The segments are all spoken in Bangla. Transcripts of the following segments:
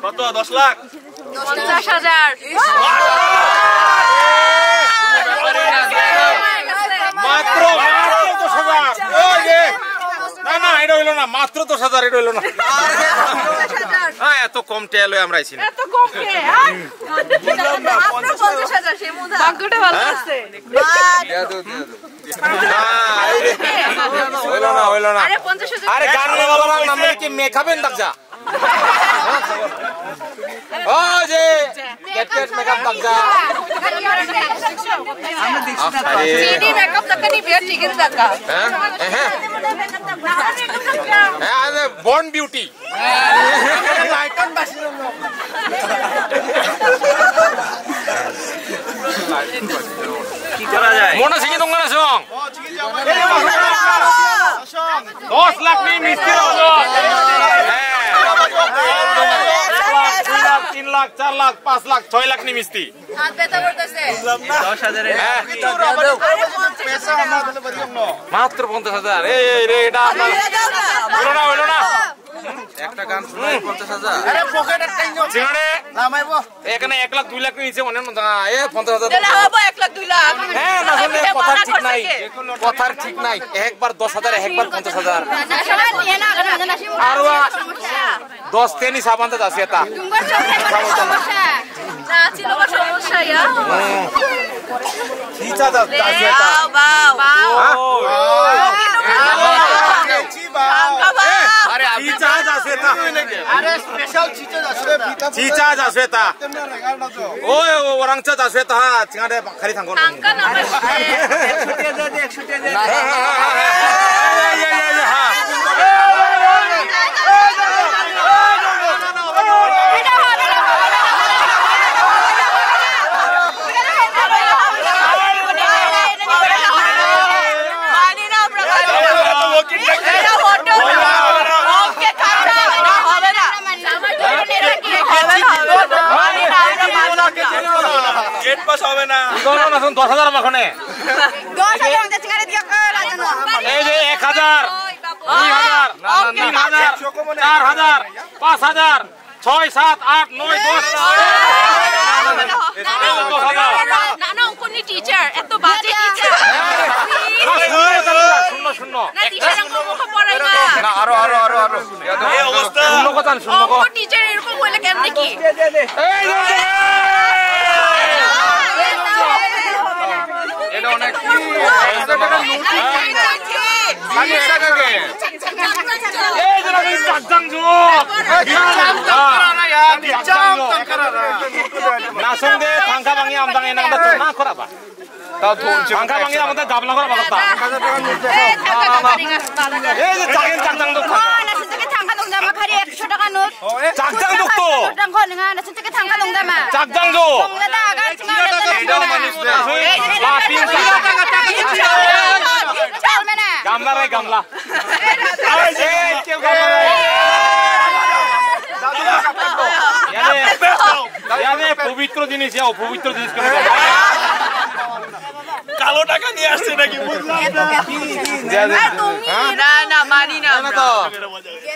কত 10 লাখ 50,000 মাত্র 10,000 ওই যে না না এটা হইলো না মাত্র 10,000 এটা হইলো না হ্যাঁ এত কম টেল আমরা আইছি না এত কম কে হ্যাঁ মাত্র 50,000 সে মুদা ভাগ্যটা ভালো আছে হইলো না আরে 50,000 আরে গান वाला নাম কি মেকআপেন দাগজা ও যে গেট মেকআপ দাগজা CD makeup tak ni biar chicken tak ka. Born beauty. কি করা যায় মনে সিঙ্গি দোকান আছে 10 লাখ নি মিস্ত্রি হলো 3 লাখ 4 লাখ 5 লাখ 6 লাখ নি মিস্ত্রি হাত ব্যথা করতেছে 10,000 মাত্র 50,000 এই রে এটা আপনার হলো না একটা গান শোনাই 50,000 আরে পকেটের টাইম চিনারে নামাইবো এখানে 1 লাখ 2 লাখ নিচে মনে না এ 50,000 তাহলে হবে 1 লাখ 2 লাখ হ্যাঁ না শুনলে কথার ঠিক নাই একবার 10,000 একবার 50,000 আর 10 তেনি সাবান তো আছে এটা সমস্যা না ছিল সমস্যা ইয়া কি চাদা আছে এটা বাও আরে কি চাজ আছে এটা আরে স্পেশাল চিচাজ আছে এটা ওই ওরাং চাজ আছে এটা চিঙারে খালি থাঙ্গো টাঙ্কা না 100 টাকা গেট পাস হবে না ইগোনো না 10,000 মাখনে 10,000 আমাদের চিকারে দিয়া করা জানো এই যে 1,000 2,000 3,000 4,000 5,000 6 7 8 9 10 না কোনি টিচার এত বাজে টিচার শূন্য না টিচার মুখ পড়াই না না আরো এই অবস্থা শূন্য ও টিচার এরকম হইলে কেন দেখি এই এটা অনেক খালি এটা কাকে এই যে লাগি চাকজাং যুগ না সঙ্গে থাঙ্কা ভাঙি আমদাং এনাটা তো না করাবা তাও থাঙ্কা ভাঙি আমাদের গাবলা করা বাবা এই যে চাকজাং যুগ চাকজাং যুগ তো চাকজাং যুগ গামলা রে গামলা পবিত্র জিনিস অপবিত্র জিনিস কালো টাকা নিয়ে আসছে নাকি বুঝলাম না না মানি না তো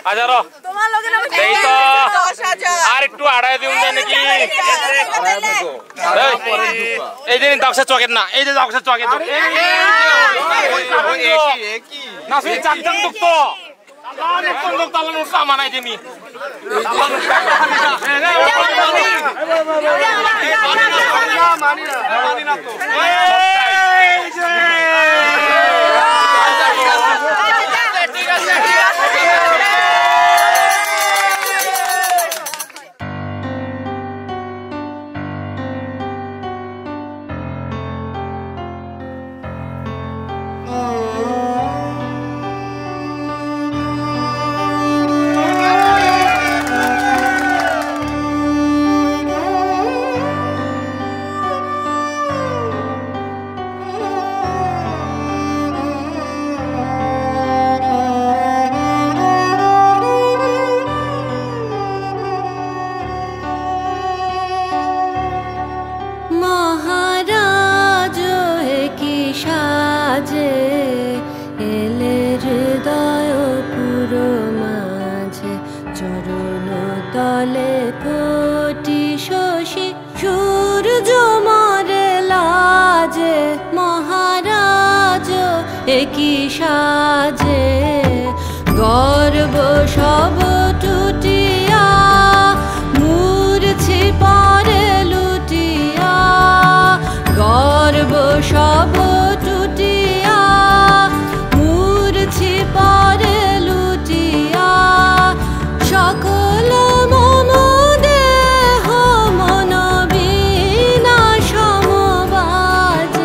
আচ্ছা রো তোমার লগে না এই তো 10,000 আর একটু আড়াই দিন দেন নাকি এই যে দাগসে চকেট না এই যে দাগসে চকেট না শুনি চাকজাং দুক তো কোন লোক তালান উঠা মানাই দিনি মানি না তো একই সাজে গর্ব সব টুটিয়া মূর্ছি পরে লুটিয়া গর্ব সব টুটিয়া মূর্ছি পরে লুটিয়া সকল মম দেহ মন বিনা সমবাজে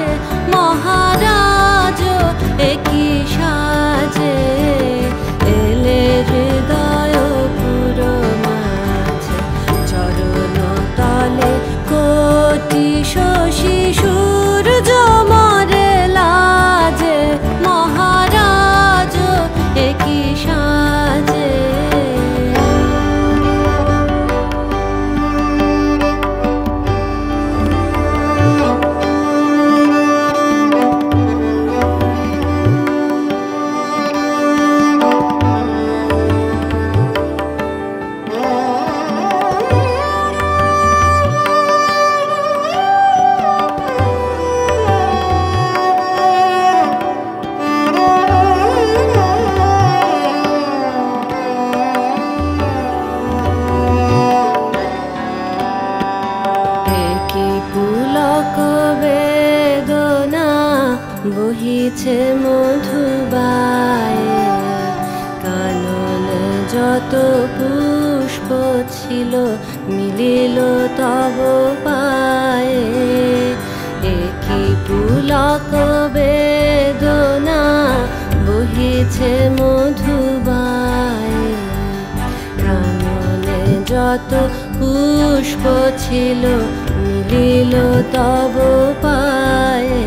বহিছে মধুবায়ে, কাননে যত পুষ্প ছিল মিলিল তব পায়ে। একই পুলক বেদনা বহিছে মধুবায়ে, কাননে যত পুষ্প ছিল মিলিল তব পায়ে।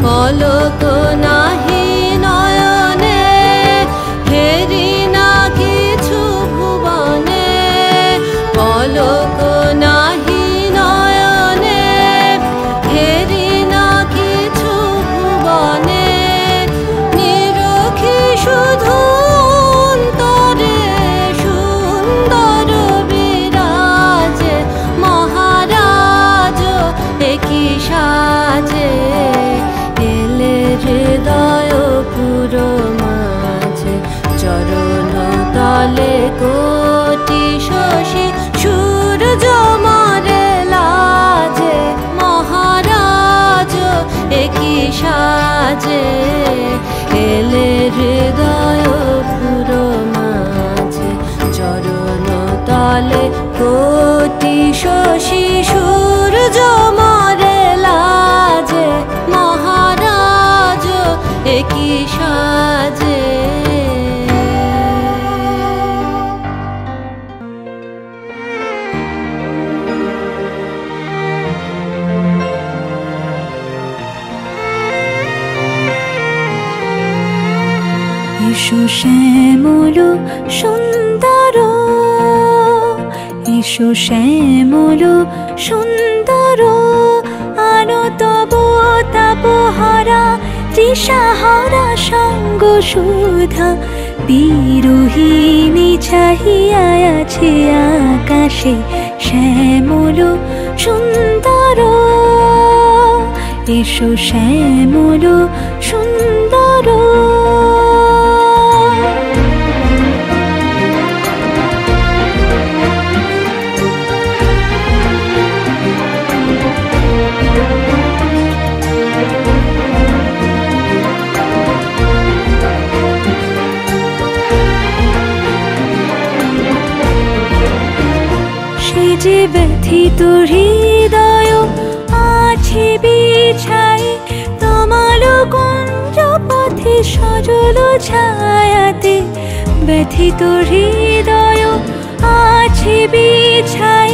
পলক নাহি নয়নে, হেরি না কিছু ভুবনে। পলক নাহি নয়নে, হেরি না কিছু ভুবনে। নিরখি শুধু অন্তরে সুন্দর বিরাজে, মহারাজ একই সাজে। এলে হৃদয় পুর মাঝে, চরণ তলে কোটি শশী সূর্য মরে লাজে। মহারাজ একই সাজে, এলে হৃদয় পুর মাঝে, চরণ তলে কোটি শশী সূর্য মরে লাজে। মহারাজ একই সাজে। এসো শ্যামল সুন্দর, এসো শ্যামল সুন্দর। আনো তব তাপহারা তৃষাহারা সঙ্গ সুধা। বিরোহিণী চাহিয়া আছে আকাশে শ্যামল সুন্দর। এসো শ্যামল সুন্দর। যে ব্যথিত হৃদয় আছে বিছাই, তমাল কুঞ্জ পথে সজল ছায়াতে। ব্যথিত হৃদয় আছে বিছাই,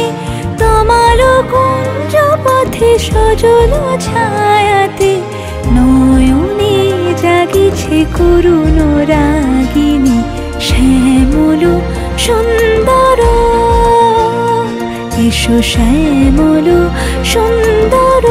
তমাল কুঞ্জ পথে সজল ছায়াতে। নয়নে জাগিছে করুণ রাগিনী শ্যামল সুন্দর। এসো শ্যামল সুন্দর।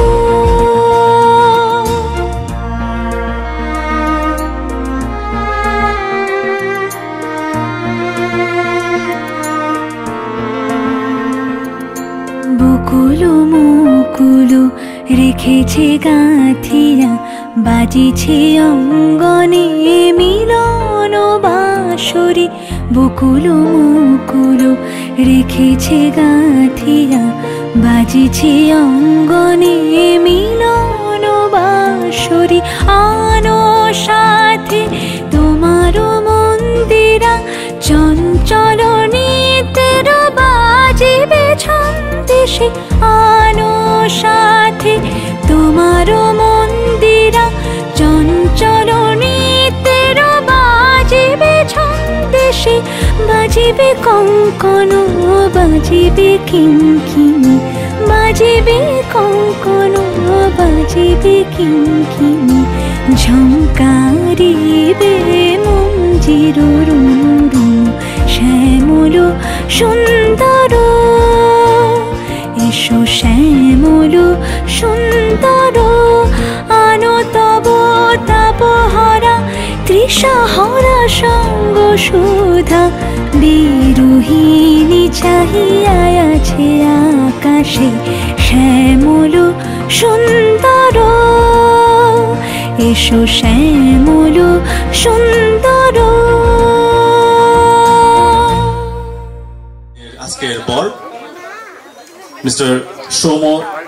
বকুল মুকুল রেখেছে গাঁথিয়া, বাজিছে অঙ্গনে মিলন বাঁশরি। বকুল মুকুল রেখেছে গাঁথিয়া, বাজিছে অঙ্গনে মিলন বাঁশরি। আনো সাথে তোমার মন্দিরা, চঞ্চল নিতের বাজিবে ছন্দেশে। আনো সাথে তোমার মন্দিরা, চঞ্চল নিতের বাজিবে ছন্দেশে। বাজিবে কঙ্কন বাজিবে কিঙ্কিণী, বাজিবে কঙ্কন বাজিবে কিঙ্কিণী। ঝঙ্কারিবে মঞ্জির রুনু শ্যামল সুন্দর। এসো শ্যামল সুন্দর। আনো তব তাপহারা তৃষাহারা সঙ্গ সুধা। বিরোহিণী চাহিয়া আছে আকাশে শ্যামল সুন্দর। এসো শ্যামল সুন্দর। আজকের পর মিস্টার সৌম্য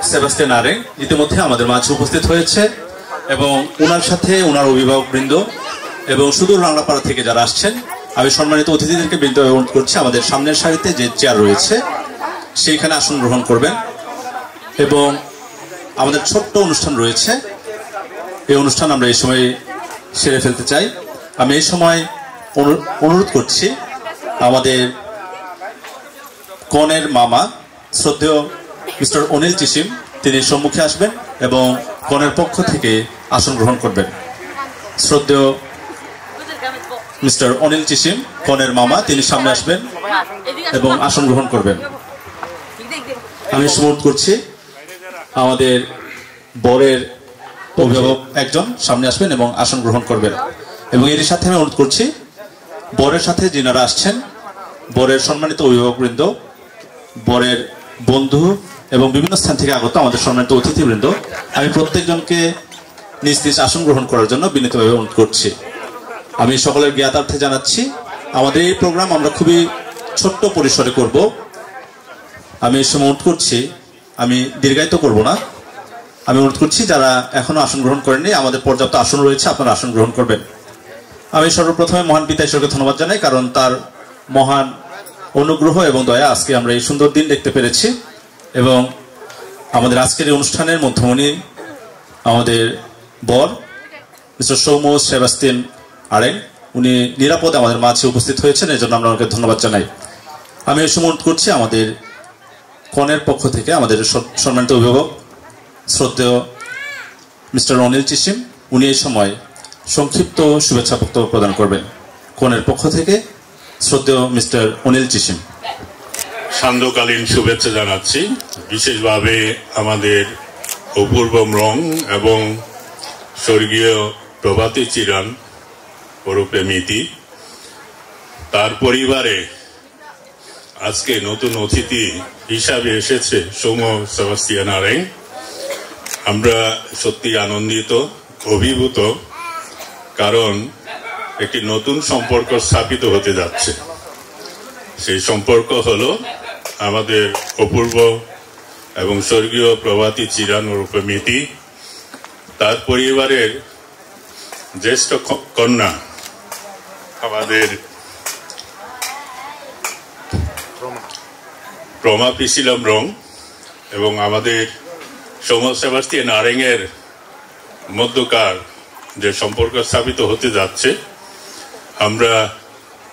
সেবাস্টিয়ান আরেং ইতিমধ্যে আমাদের মাঝে উপস্থিত হয়েছে এবং ওনার সাথে ওনার অভিভাবকবৃন্দ এবং সুদূর রাংলাপাড়া থেকে যারা আসছেন, আমি সম্মানিত অতিথিদেরকে বিনীতভাবে অনুরোধ করছি আমাদের সামনের সারিতে যে চেয়ার রয়েছে সেইখানে আসন গ্রহণ করবেন। এবং আমাদের ছোট্ট অনুষ্ঠান রয়েছে, এই অনুষ্ঠান আমরা এই সময় সেরে ফেলতে চাই। আমি এই সময় অনুরোধ করছি আমাদের কনের মামা শ্রদ্ধেয় মিস্টার অনিল চিসিম, তিনি সম্মুখে আসবেন এবং কনের পক্ষ থেকে আসন গ্রহণ করবেন। শ্রদ্ধেয় মিস্টার অনিল চিসিম, কনের মামা, তিনি সামনে আসবেন এবং আসন গ্রহণ করবেন। আমি অনুরোধ করছি আমাদের বরের অভিভাবক একজন সামনে আসবেন এবং আসন গ্রহণ করবেন। এবং এর সাথে আমি অনুরোধ করছি বরের সাথে যিনারা আসছেন, বরের সম্মানিত অভিভাবকবৃন্দ, বরের বন্ধু এবং বিভিন্ন স্থান থেকে আগত আমাদের সম্মানিত অতিথিবৃন্দ, আমি প্রত্যেকজনকে নিজ নিজ আসন গ্রহণ করার জন্য বিনীতভাবে অনুরোধ করছি। আমি সকলের জ্ঞাতার্থে জানাচ্ছি আমাদের এই প্রোগ্রাম আমরা খুবই ছোট্ট পরিসরে করব। আমি এই সময় অনুরোধ করছি, আমি দীর্ঘায়িত করব না, আমি অনুরোধ করছি যারা এখনো আসন গ্রহণ করেননি, আমাদের পর্যাপ্ত আসন রয়েছে, আপনারা আসন গ্রহণ করবেন। আমি সর্বপ্রথমে মহান পিতা ঈশ্বরকে ধন্যবাদ জানাই, কারণ তার মহান অনুগ্রহ এবং দয়া আজকে আমরা এই সুন্দর দিন দেখতে পেরেছি। এবং আমাদের আজকের এই অনুষ্ঠানের মধ্যমণি আমাদের বর মিস্টার সৌম্য সেবাস্টিয়ান আড়েন, উনি নিরাপদে আমাদের মাঝে উপস্থিত হয়েছেন, এই জন্য আমরা ওনাকে ধন্যবাদ জানাই। আমি এই সময় অনুরোধ করছি আমাদের কনের পক্ষ থেকে আমাদের সম্মানিত অভিভাবক শ্রদ্ধেয় মিস্টার অনিল চিসিম, উনি এই সময় সংক্ষিপ্ত শুভেচ্ছা বক্তব্য প্রদান করবেন। কনের পক্ষ থেকে শ্রদ্ধেয় মিস্টার অনিল চিসিম। সান্ধ্যকালীন শুভেচ্ছা জানাচ্ছি, বিশেষভাবে আমাদের অপূর্ব রং এবং স্বর্গীয় প্রভাতী চিরান ওরূপে মিতি, তার পরিবারে আজকে নতুন অতিথি হিসাবে এসেছে সৌম্য সেবাস্টিয়ান আড়েন। আমরা সত্যি আনন্দিত, অভিভূত, কারণ একটি নতুন সম্পর্ক স্থাপিত হতে যাচ্ছে। সেই সম্পর্ক হলো আমাদের অপূর্ব এবং স্বর্গীয় প্রভাতী চিরান ওরূপে মিতি, তার পরিবারের জ্যেষ্ঠ কন্যা আমাদের প্রমা পিসিলাম রং এবং আমাদের সৌম্য সেবাস্টিয়ান আড়েনের মধ্যকার যে সম্পর্ক স্থাপিত হতে যাচ্ছে, আমরা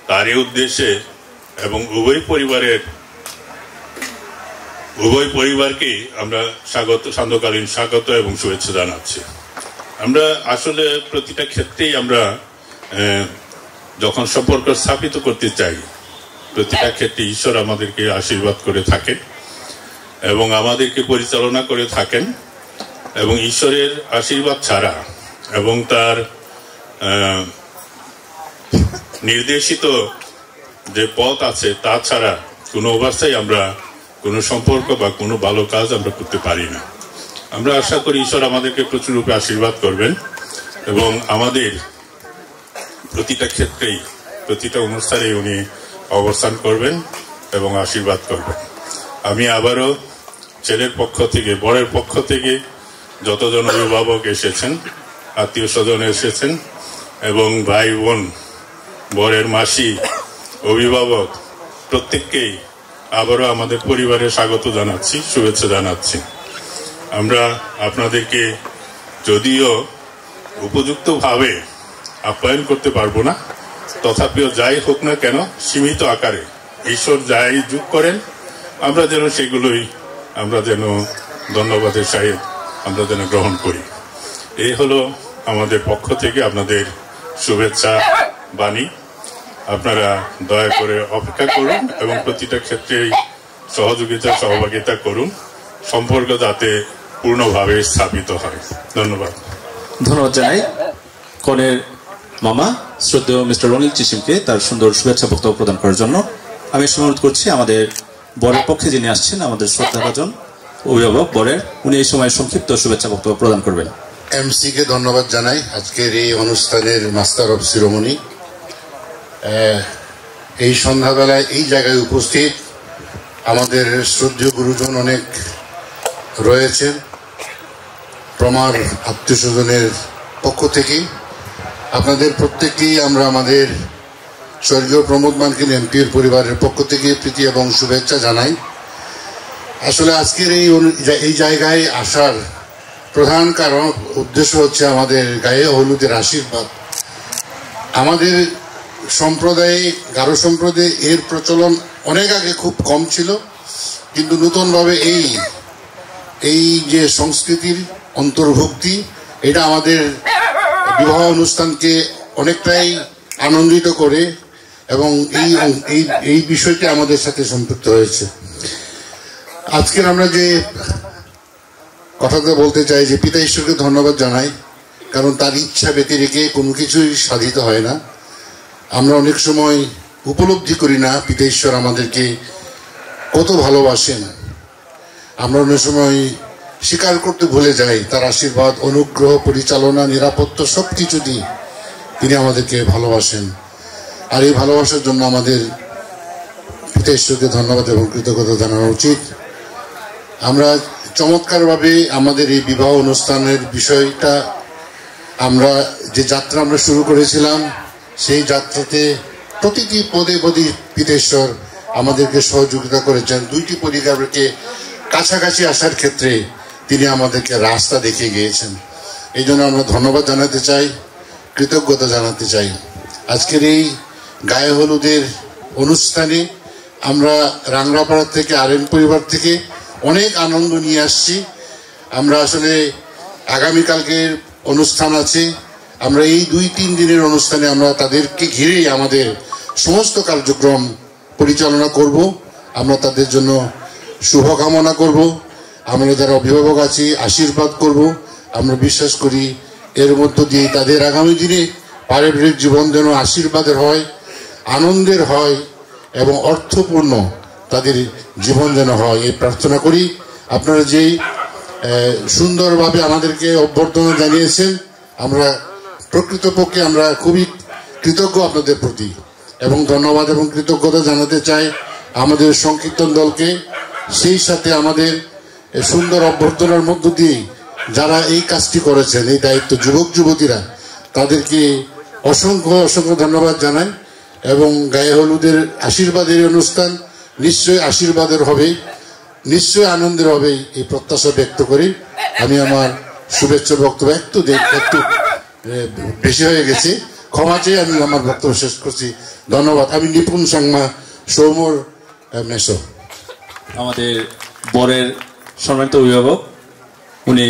তারই উদ্দেশ্যে এবং উভয় পরিবারকেই আমরা সান্ধ্যকালীন স্বাগত এবং শুভেচ্ছা জানাচ্ছি। আমরা আসলে প্রতিটা ক্ষেত্রেই আমরা যখন সম্পর্ক স্থাপিত করতে চাই, প্রতিটা ক্ষেত্রে ঈশ্বর আমাদেরকে আশীর্বাদ করে থাকেন এবং আমাদেরকে পরিচালনা করে থাকেন। এবং ঈশ্বরের আশীর্বাদ ছাড়া এবং তার নির্দেশিত যে পথ আছে তা ছাড়া কোনো অবস্থায় আমরা কোনো সম্পর্ক বা কোনো ভালো কাজ আমরা করতে পারি না। আমরা আশা করি ঈশ্বর আমাদেরকে প্রচুর রূপে আশীর্বাদ করবেন এবং আমাদের প্রতিটা ক্ষেত্রেই প্রতিটা অনুষ্ঠানে উনি অবস্থান করবেন এবং আশীর্বাদ করবেন। আমি আবারও ছেলের পক্ষ থেকে, বরের পক্ষ থেকে যতজন অভিভাবক এসেছেন, আত্মীয় স্বজন এসেছেন এবং ভাই বোন, বরের মাসি, অভিভাবক প্রত্যেককেই আবারও আমাদের পরিবারে স্বাগত জানাচ্ছি, শুভেচ্ছা জানাচ্ছি। আমরা আপনাদেরকে যদিও উপযুক্তভাবে আপ্যায়ন করতে পারবো না, তথাপিও যাই হোক না কেন সীমিত আকারে ঈশ্বর যাই যোগ করেন আমরা যেন সেগুলোই আমরা যেন ধন্যবাদের সহিত আমরা যেন গ্রহণ করি। এই হলো আমাদের পক্ষ থেকে আপনাদের শুভেচ্ছা বাণী। আপনারা দয়া করে অপেক্ষা করুন এবং প্রতিটা ক্ষেত্রেই সহযোগিতা করুন, সম্পর্ক যাতে পূর্ণভাবে স্থাপিত হয়। ধন্যবাদ। ধন্যবাদ জানাই কনের মামা শ্রদ্ধেয় মিস্টার অনিল চিসিমকে তার সুন্দর শুভেচ্ছা বক্তব্য প্রদান করার জন্য। আমি অনুরোধ করছি আমাদের বরের পক্ষে যিনি আসছেন, আমাদের শ্রদ্ধাভাজন অভিভাবক বরের, উনি এই সময় সংক্ষিপ্ত শুভেচ্ছা বক্তব্য প্রদান করবেন। এমসি কে ধন্যবাদ জানাই আজকের এই অনুষ্ঠানের মাস্টার অফ শিরোমণি। এই সন্ধ্যাবেলায় এই জায়গায় উপস্থিত আমাদের শ্রদ্ধেয় গুরুজন অনেক রয়েছেন। প্রমার আত্মীয় স্বজনের পক্ষ থেকে আপনাদের প্রত্যেককেই আমরা আমাদের স্বর্গীয় প্রমোদ মার্কিন এমপির পরিবারের পক্ষ থেকে প্রীতি এবং শুভেচ্ছা জানাই। আসলে আজকের এই জায়গায় আসার প্রধান কারণ উদ্দেশ্য হচ্ছে আমাদের গায়ে হলুদের আশীর্বাদ। আমাদের সম্প্রদায়ে গারো সম্প্রদায়ে এর প্রচলন অনেক আগে খুব কম ছিল, কিন্তু নতুনভাবে এই যে সংস্কৃতির অন্তর্ভুক্তি এটা আমাদের বিবাহ অনুষ্ঠানকে অনেকটাই আনন্দিত করে এবং এই বিষয়টি আমাদের সাথে সম্পৃক্ত হয়েছে। আজকের আমরা যে কথাটা বলতে চাই যে পিতা ঈশ্বরকে ধন্যবাদ জানাই, কারণ তার ইচ্ছা ব্যতিরেকে কোনো কিছুই সাধিত হয় না। আমরা অনেক সময় উপলব্ধি করি না পিতা ঈশ্বর আমাদেরকে কত ভালোবাসেন। আমরা অনেক সময় স্বীকার করতে ভুলে যাই তার আশীর্বাদ, অনুগ্রহ, পরিচালনা, নিরাপত্তা সব কিছু দিয়ে তিনি আমাদেরকে ভালোবাসেন। আর এই ভালোবাসার জন্য আমাদের পিতা ঈশ্বরকে ধন্যবাদ এবং কৃতজ্ঞতা জানানো উচিত। আমরা চমৎকারভাবে আমাদের এই বিবাহ অনুষ্ঠানের বিষয়টা আমরা যে যাত্রা আমরা শুরু করেছিলাম সেই যাত্রাতে প্রতিটি পদে পদে পিতা ঈশ্বর আমাদেরকে সহযোগিতা করেছেন। দুইটি পরিবারকে কাছাকাছি আসার ক্ষেত্রে তিনি আমাদেরকে রাস্তা দেখিয়ে গিয়েছেন। এই জন্য আমরা ধন্যবাদ জানাতে চাই, কৃতজ্ঞতা জানাতে চাই। আজকের এই গায়ে হলুদের অনুষ্ঠানে আমরা রাংরাপাড়া থেকে আরএন পরিবার থেকে অনেক আনন্দ নিয়ে আসছি। আমরা আসলে আগামীকালকের অনুষ্ঠান আছে, আমরা এই 2-3 দিনের অনুষ্ঠানে আমরা তাদেরকে ঘিরেই আমাদের সমস্ত কার্যক্রম পরিচালনা করব। আমরা তাদের জন্য শুভকামনা করব, আমরা যারা অভিভাবক আছি আশীর্বাদ করব। আমরা বিশ্বাস করি এর মধ্য দিয়ে তাদের আগামী দিনে পারিবারিক জীবন যেন আশীর্বাদের হয়, আনন্দের হয় এবং অর্থপূর্ণ তাদের জীবন যেন হয়, এই প্রার্থনা করি। আপনারা যেই সুন্দরভাবে আমাদেরকে অভ্যর্থনা জানিয়েছেন, আমরা প্রকৃতপক্ষে আমরা খুবই কৃতজ্ঞ আপনাদের প্রতি এবং ধন্যবাদ এবং কৃতজ্ঞতা জানাতে চাই আমাদের সংকীর্তন দলকে, সেই সাথে আমাদের সুন্দর অভ্যর্থনার মধ্য দিয়ে যারা এই কাজটি করেছেন, এই দায়িত্ব যুবক যুবতীরা, তাদেরকে অসংখ্য অসংখ্য ধন্যবাদ জানাই। এবং গায়ে হলুদের আশীর্বাদের অনুষ্ঠান নিশ্চয়ই আশীর্বাদের হবে, নিশ্চয়ই আনন্দের হবে, এই প্রত্যাশা ব্যক্ত করি আমি আমার শুভেচ্ছা বক্তব্য একটু বেশি হয়ে গেছে, ক্ষমা চেয়ে আমি আমার বক্তব্য শেষ করছি। ধন্যবাদ। আমি নিপুণ সাংমা, সৌমর মেসো। আমাদের বরের সম্মানিত অভিভাবক উনি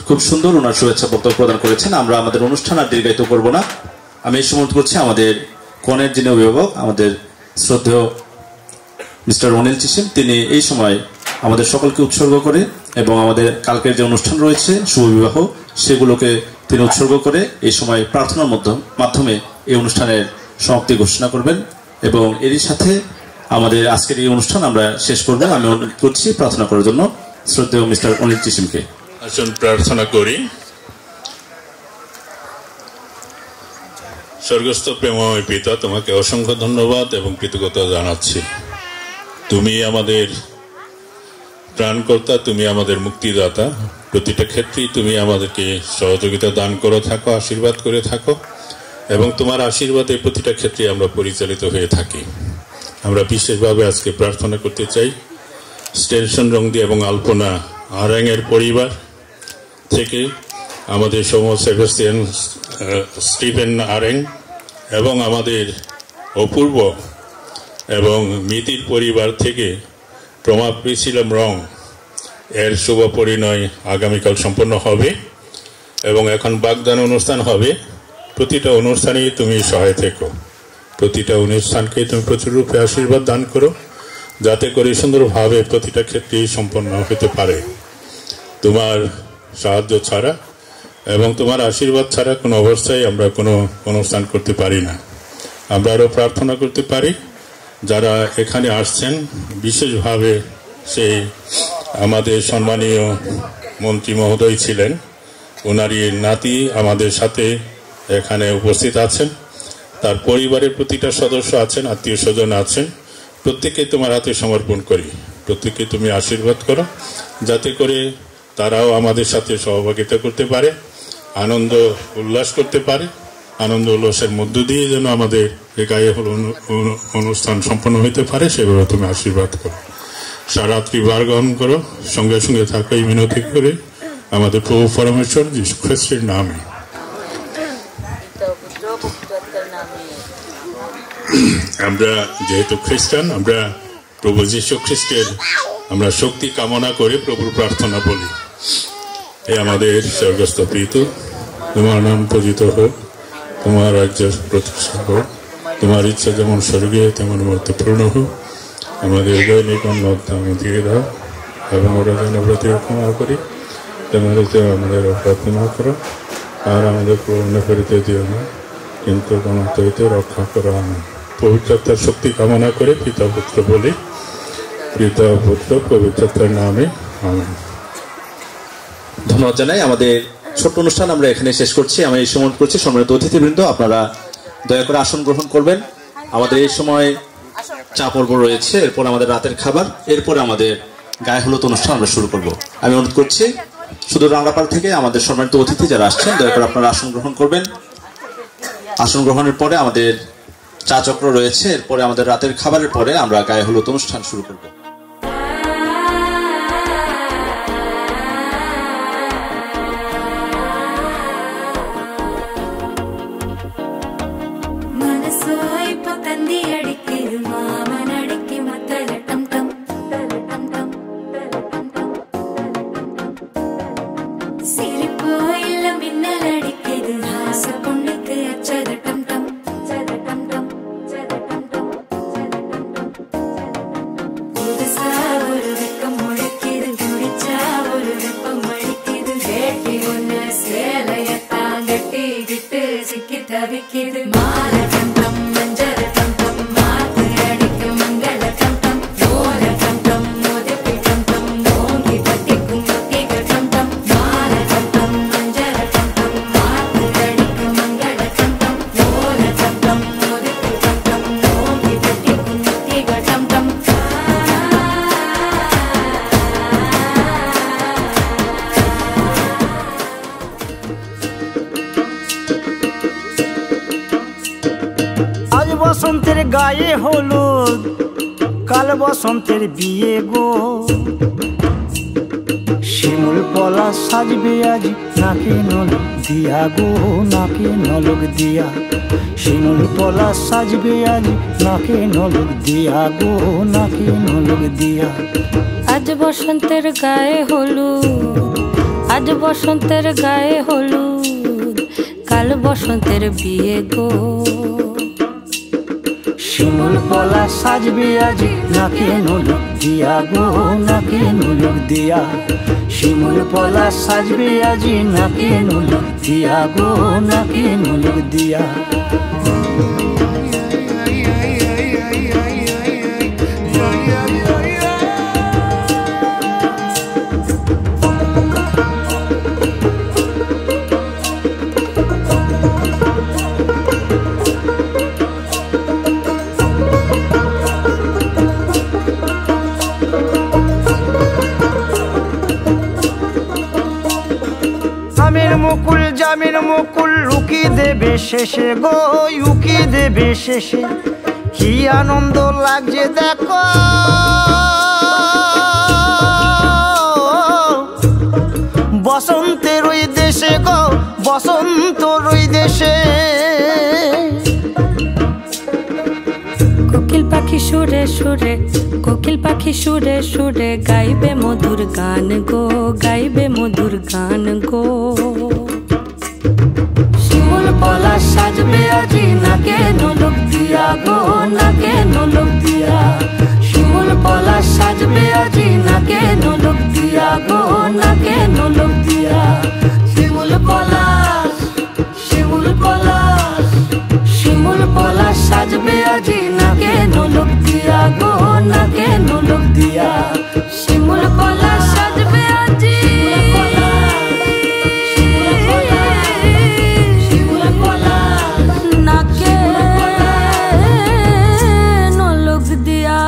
খুব সুন্দর ওনার শুভেচ্ছা বক্তব্য প্রদান করেছেন। আমরা আমাদের অনুষ্ঠান আর দীর্ঘায়িত করব না। আমি সমর্থ করছি আমাদের কনের যিনি অভিভাবক, আমাদের শ্রদ্ধেয় মিস্টার অনিল চিসিম, তিনি এই সময় আমাদের সকলকে উৎসর্গ করে এবং আমাদের কালকের যে অনুষ্ঠান রয়েছে শুভ বিবাহ, সেগুলোকে তিনি উৎসর্গ করে এই সময় প্রার্থনার মাধ্যমে এই অনুষ্ঠানের সমাপ্তি ঘোষণা করবেন এবং এরই সাথে আমাদের আজকের এই অনুষ্ঠান আমরা শেষ করব। আমি অনুরোধ করছি প্রার্থনা করার জন্য শ্রদ্ধেয় মিস্টার অনিল চিসিমকে। আসুন প্রার্থনা করি। স্বর্গস্থ প্রেমময় পিতা, তোমাকে অসংখ্য ধন্যবাদ এবং কৃতজ্ঞতা জানাচ্ছি। তুমি আমাদের ত্রাণকর্তা, তুমি আমাদের মুক্তিদাতা। প্রতিটা ক্ষেত্রেই তুমি আমাদেরকে সহযোগিতা দান করে থাকো, আশীর্বাদ করে থাকো এবং তোমার আশীর্বাদে প্রতিটা ক্ষেত্রে আমরা পরিচালিত হয়ে থাকি। আমরা বিশেষভাবে আজকে প্রার্থনা করতে চাই স্টেশন রংদি এবং আলপনা আরেংয়ের পরিবার থেকে আমাদের সমস্ত সেবাস্টিয়ান স্টিফেন আরেং এবং আমাদের অপূর্ব এবং মিতির পরিবার থেকে প্রমা প্রিসিলাম রং এর শুভ পরিণয় আগামীকাল সম্পন্ন হবে এবং এখন বাগদান অনুষ্ঠান হবে। প্রতিটা অনুষ্ঠানেই তুমি সহায় থেকো, প্রতিটা অনুষ্ঠানকে তুমি প্রচুর রূপে আশীর্বাদ দান করো, যাতে করে সুন্দরভাবে প্রতিটা ক্ষেত্রেই সম্পন্ন হতে পারে। তোমার সাহায্য ছাড়া এবং তোমার আশীর্বাদ ছাড়া কোনো অবস্থায় আমরা কোনো অনুষ্ঠান করতে পারি না। আমরা আরও প্রার্থনা করতে পারি যারা এখানে আসছেন, বিশেষভাবে সেই আমাদের সম্মানীয় মন্ত্রী মহোদয় ছিলেন, ওনারই নাতি আমাদের সাথে এখানে উপস্থিত আছেন, তার পরিবারের প্রতিটা সদস্য আছেন, আত্মীয় স্বজন আছেন। প্রত্যেককে তোমার হাতে সমর্পণ করি, প্রত্যেককে তুমি আশীর্বাদ করো, যাতে করে তারাও আমাদের সাথে সহভাগিতা করতে পারে, আনন্দ উল্লাস করতে পারে। আনন্দ উল্লাসের মধ্য দিয়ে যেন আমাদের এই গায়ে হল অনুষ্ঠান সম্পন্ন হইতে পারে, সেভাবে তুমি আশীর্বাদ করো। সারাত্রি বার গ্রহণ করো, সঙ্গে সঙ্গে থাকো এই মিনতি করে আমাদের প্রভু পরমেশ্বর যীশু খ্রিস্টের নামে। আমরা যেহেতু খ্রিস্টান, আমরা প্রভু যীশু খ্রিস্টের আমরা শক্তি কামনা করে প্রভুর প্রার্থনা বলি। এ আমাদের স্বর্গস্থ পিতা, তোমার নাম পূজিত হোক, তোমার রাজ্য প্রতিষ্ঠা হোক, তোমার ইচ্ছা যেমন স্বর্গে তেমন মধ্যে পূর্ণ হোক। আমাদের দৈনিক অন্ন আমি দিয়ে দাও, এবং ওরা যেন প্রতি ক্ষমা করি তেমন আমাদের প্রার্থনা করো, আর আমাদের পূর্ণ করিতে দিও না, কিন্তু গণতইতে রক্ষা করো আমি। পবিত্রতার শক্তি কামনা করে পিতা পুত্র বলি, পিতা পুত্র পবিত্রতার নামে আমিন। ধন্যবাদ জানাই। আমাদের ছোট্ট অনুষ্ঠান আমরা এখানে শেষ করছি। আমি এই সময় করছি সম্মানিত অতিথিবৃন্দ, আপনারা দয়া করে আসন গ্রহণ করবেন। আমাদের এই সময় চা পর্ব রয়েছে, এরপর আমাদের রাতের খাবার, এরপরে আমাদের গায়ে হলুদ অনুষ্ঠান আমরা শুরু করব। আমি অনুরোধ করছি শুধু রাঙ্গাপাড়া থেকে আমাদের সম্মানিত অতিথি যারা আসছেন, দয়া করে আপনারা আসন গ্রহণ করবেন। আসন গ্রহণের পরে আমাদের চা চক্র রয়েছে, এরপরে আমাদের রাতের খাবারের পরে আমরা গায়ে হলুদ অনুষ্ঠান শুরু করব। বসন্তের গায়ে হলুদ, কাল বসন্তের বিয়ে গো। শিমুল পলা সাজবে আজ নাকে নলক দিয়া গো, নাকে নলক দিয়া। শিমুল পলা সাজবে আজ নাকে নলক দিয়া গো, নাকে নলক দিয়া। আজ বসন্তের গায়ে হলুদ, আজ বসন্তের গায়ে হলুদ, কাল বসন্তের বিয়ে গো। শিমুল পলা সাজবে আজ নাকে নলক দিয়া গো, নাকে নলক দিয়া। শিমুল পলা সাজবে আজ নাকে নলক দিয়া গো, নাকে নলক দিয়া। মুকুল জামিন মুকুল লুকি দেবে শেষে গো, উকি দেবে শেষে। কি আনন্দ লাগছে দেখো, বসন্তের ওই দেশে গো, বসন্তর ওই দেশে। কোকিল পাখি সুরে সুরে, কোকিল পাখি সুরে সুরে গাইবে মধুর গান গো, গাইবে মধুর গান গো। শিমুল পলা সাজবে আজি নাকে নলক দিয়া গো, নাকে নলক দিয়া। শিমুল পলা সাজবে আজি নাকে নলক দিয়া গো, নাকে নলক দিয়া। শিমুল পলা, শিমুল পলা, শিমুল পলা সাজবে আজি নাকে নলক দিয়া গো, নাকে নলক দিয়া। শিমুল পলা সাজবে আজি, শিমুল পলা, নাকে নলক দিয়া।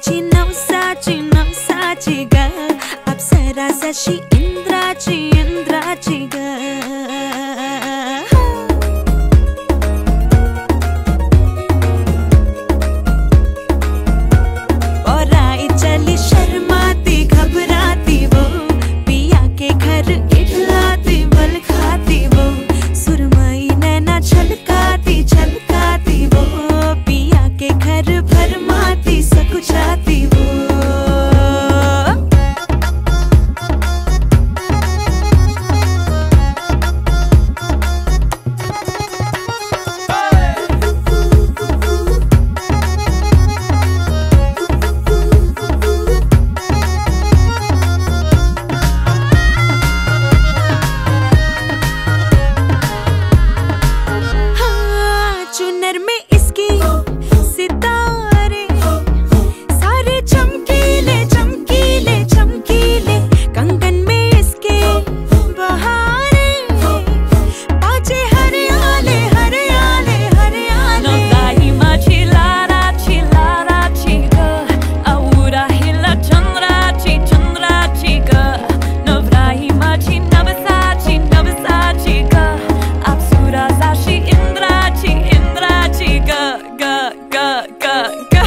माझी नवसाची नवसाची ग अप्सरा जशी इंद्राची इंद्राची ग और आई चली शर्माती घबराती वो पिया के घर इठलाती बल खाती वो सुरमई नैना छलकाती छलकाती वो पिया के घर भरमाती सकुचाती वो चुनर में इसकी सितारे सारे चमकीले चमकीले चमकीले कंगन में इसके बहारे बाजे हरियाले हरियाले हरियाले नवराई माझी लाराची लाराची ग औरा हिला चंद्राची चंद्राची ग नवराई माझी नवसाची नवसाची ग अप्सरा जाशी इंद्राची इंद्राची ग ग ग ग ग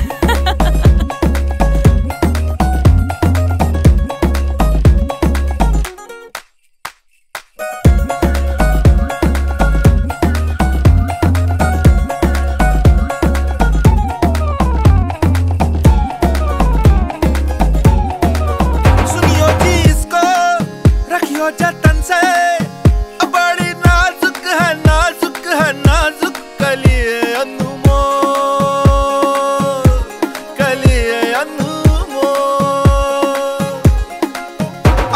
सुनियो जी इसको रखियो जतन से बड़ी नाजुक है नाजुक है नाजुक कलिए अनमोल कलिए अनमोल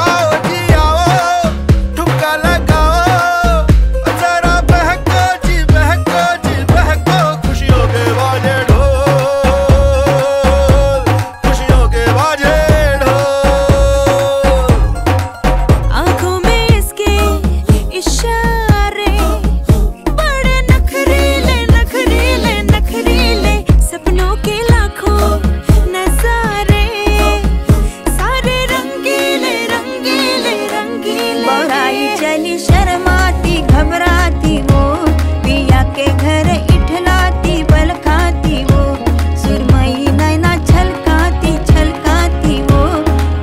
आओ जी आओ ठुमका लगाओ जरा बहको जी बहको जी बहको खुशियों के बाजे ढोल खुशियों के बाजे ढोल आंखों में इसके इशारे बड़े नखरीले नखरीले नखरीले सपनों के लाखों नजारे सारे रंगीले रंगीले रंगीले बड़ाई चली शर्माती घबराती वो पिया के घर इठलाती बल खाती वो सुरमई नैना छलकाती छलकाती वो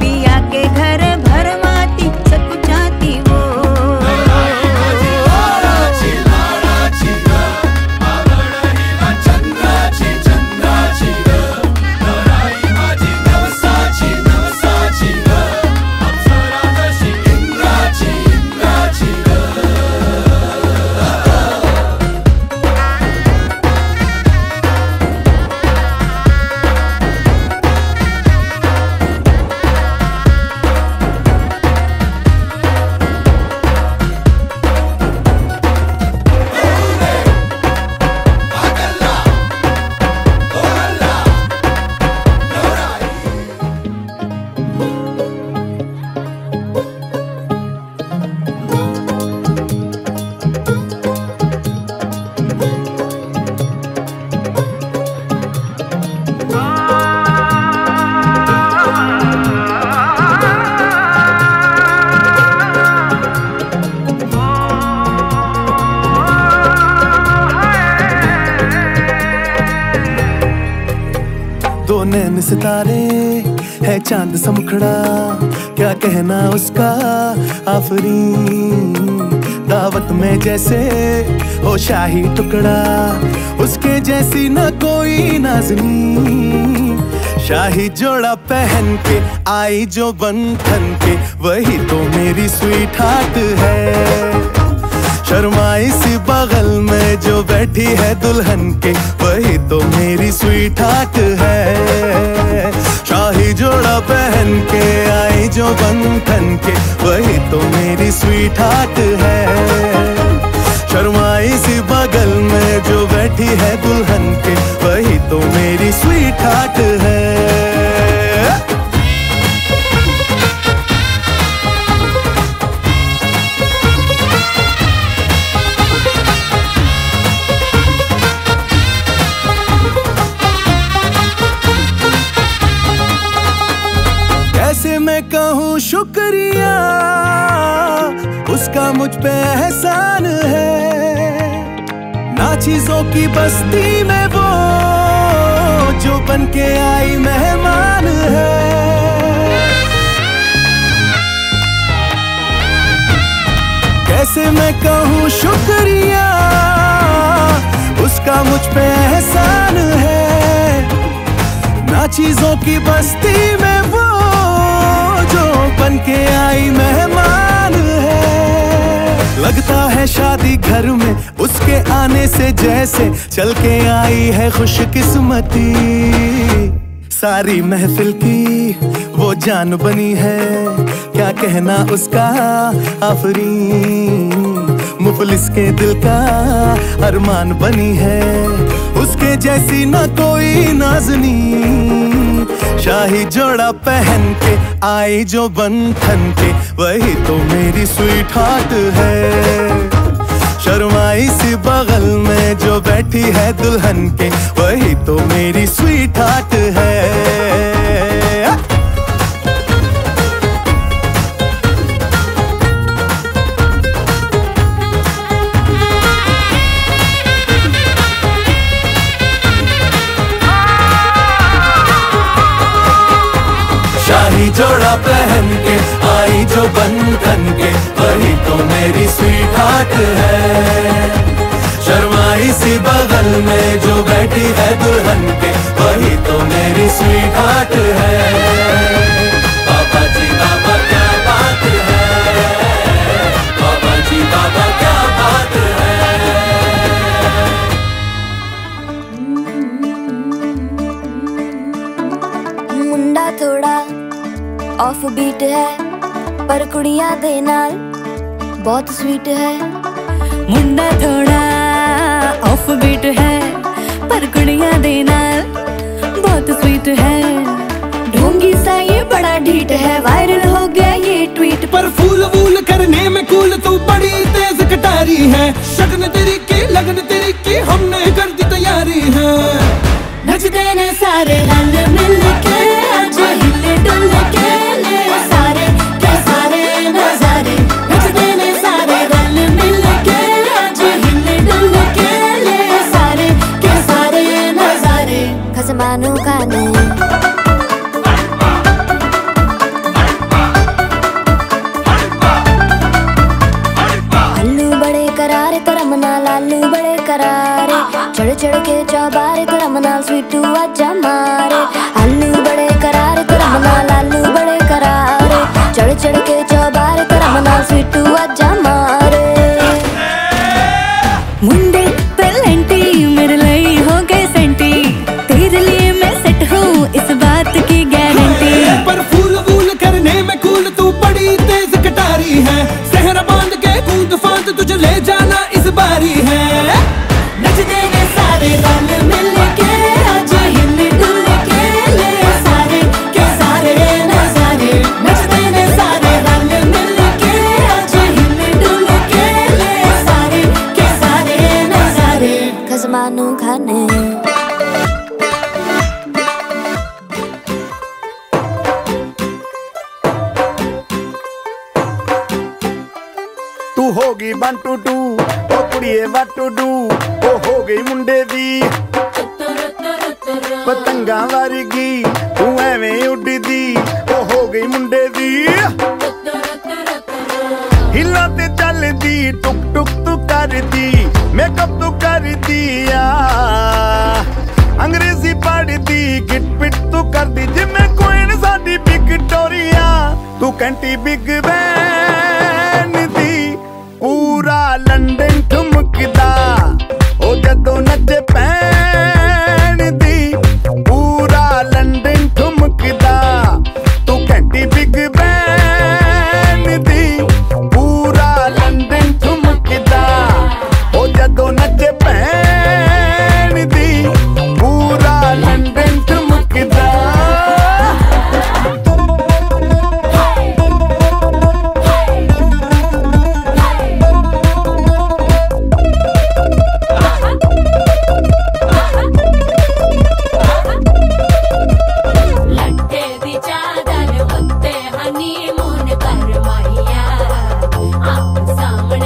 पिया के घर भरमाती सकुचाती वो दो नैन सितारे है चांद सा मुखड़ा क्या कहना उसका आफरीन दावत में जैसे हो शाही टुकड़ा उसके जैसी न कोई नाज़नीन शाही जोड़ा पहन के आई जो बंधन के वही तो मेरी स्वीट हार्ट है शर्माई सी बगल में जो बैठी है दुल्हन के वही तो मेरी स्वीट हार्ट है शाही जोड़ा पहन के आई जो बंधन के वही तो मेरी स्वीट हार्ट है शर्माई सी बगल में जो बैठी है दुल्हन के वही तो मेरी स्वीट हार्ट है मुझ पे एहसान है, ना चीजों की बस्ती में वो जो बन के आई मेहमान है। कैसे मैं कहूँ शुक्रिया, उसका मुझ पे एहसान है, ना चीजों की बस्ती में वो जो बन के आई मेहमान है। लगता है शादी घर में उसके आने से जैसे चल के आई है खुशकिस्मती। सारी महफिल की वो जान बनी है, क्या कहना उसका आफरीन। मुफलिस के दिल का अरमान बनी है, उसके जैसी ना कोई नाज़नी। शाही जोड़ा पहन के आई जो बन ठन के, वही तो मेरी स्वीट हार्ट है। शर्माई सी बगल में जो बैठी है दुल्हन के, वही तो मेरी स्वीट हार्ट है। शाही जोड़ा पहन के आई जो बंधन के, वही तो मेरी स्वीट हार्ट है। शर्माई सी बगल में जो बैठी है दुल्हन के, वही तो मेरी स्वीट हार्ट है। बाबा जी बाबा क्या बात है, बाबा जी बाबा क्या बात है। मुंडा थोड़ा ऑफ बीट है, पर कुड़ियां दे नाल बहुत स्वीट है। मुंडा थोड़ा ऑफ बीट है, पर कुड़ियां दे नाल बहुत स्वीट है। ढोंगी सा ये बड़ा ढीठ है, वायरल हो गया ये ट्वीट। पर फूल वूल करने में कूल तू बड़ी तेज कटारी है। शगन तेरी की लगन तेरी की हमने कर दी तैयारी है। नचते ने सारे रंग मिल के, आज हिले डुल के ले सारे के सारे नजारे। नचते ने सारे रंग मिल के, आज हिले डुल के ले सारे के सारे नजारे। खसमानू खाने आलू बड़े करारे तो रमना लालू बड़े करारे। चढ़ चढ़ के चौबारे तो रमना स्वीटू आजा मारे। आलू बड़े करारे तो रमना लालू बड़े करारे। चढ़ चढ़ के चौबारे तो रमना स्वीटू आजा मारे। मुंडे पेलेंटी मेरे लिए हो गए सेंटी, तेरे लिए मैं सेट हूँ इस बात की गारंटी। पर फूल वूल करने में कूल तू बड़ी तेज कटारी है। सहरा बांध के कूद फांद तुझे ले जाना इस बारी है। नचते ने सारे रंग मिल के, आज हिले डुल के ले सारे के सारे नजारे। नचते ने सारे रंग मिल के, आज हिले डुल के ले सारे के सारे नजारे। खसमानू खाने तू होगी 1 2 2 ओ कुड़िए what to do। ओ हो गई मुंडे दी पतंगा वर्गी, तू एवें उड़दी। ओ हो गई मुंडे दी हिला ते चलदी, टुक टुक तू करदी, मेकअप तू कर दिया। अंग्रेजी पढ़दी, गिट पिट तू करदी, जिमें कोइन साडी विक्टोरिया। तू कैंटी बिग बैन दी, पूरा लंदन ठुमकदा। ओ जदों नचे पैन दी, पूरा लंदन ठुमकदा। तू कैंटी बिग बैन दी, पूरा लंदन ठुमकदा। ओ जदों नचे पैन दी, पूरा लंदन ठुमकदा। सामने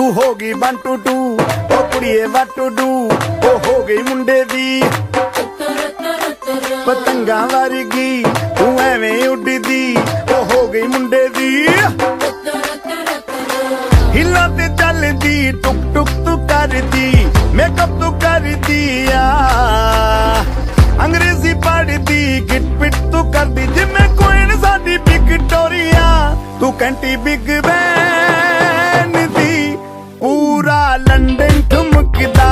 तू होगी 1 2 2 ओ कुड़िए what to do ओ हो गई मुंडे दी पतंगा वर्गी तू एवें उड़दी ओ हो गई मुंडे दी हिला ते चलदी टुक टुक तू करदी मेकअप तू करदी अंग्रेजी पढ़दी गिट पिट तू करदी जिम्मे कोई साडी विक्टोरिया तू कंटी बिग बैन दी पूरा लंदन ठुमकदा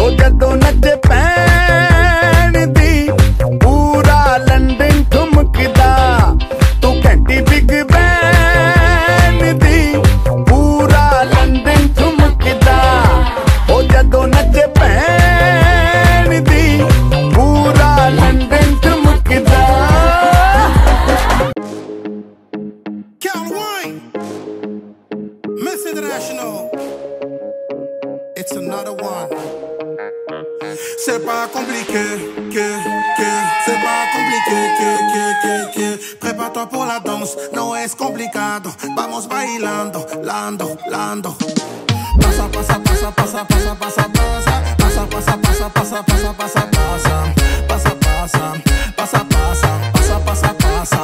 ओ जदों नचे पैन दी पूरा लंदन ठुमकदा तू कंटी बिग बैन दी पूरा लंदन ठुमकदा ओ जदों नचे पैन दी पूरा London ठुमकदा Miss International, it's another one. C'est pas compliqué, c'est pas compliqué, Prépare-toi pour la danse, no es complicado. Vamos bailando, lando. Pasa, pasa, pasa, pasa, pasa, pasa, pasa, pasa, pasa, pasa, pasa, pasa, pasa, pasa, pasa, pasa, pasa, pasa, pasa.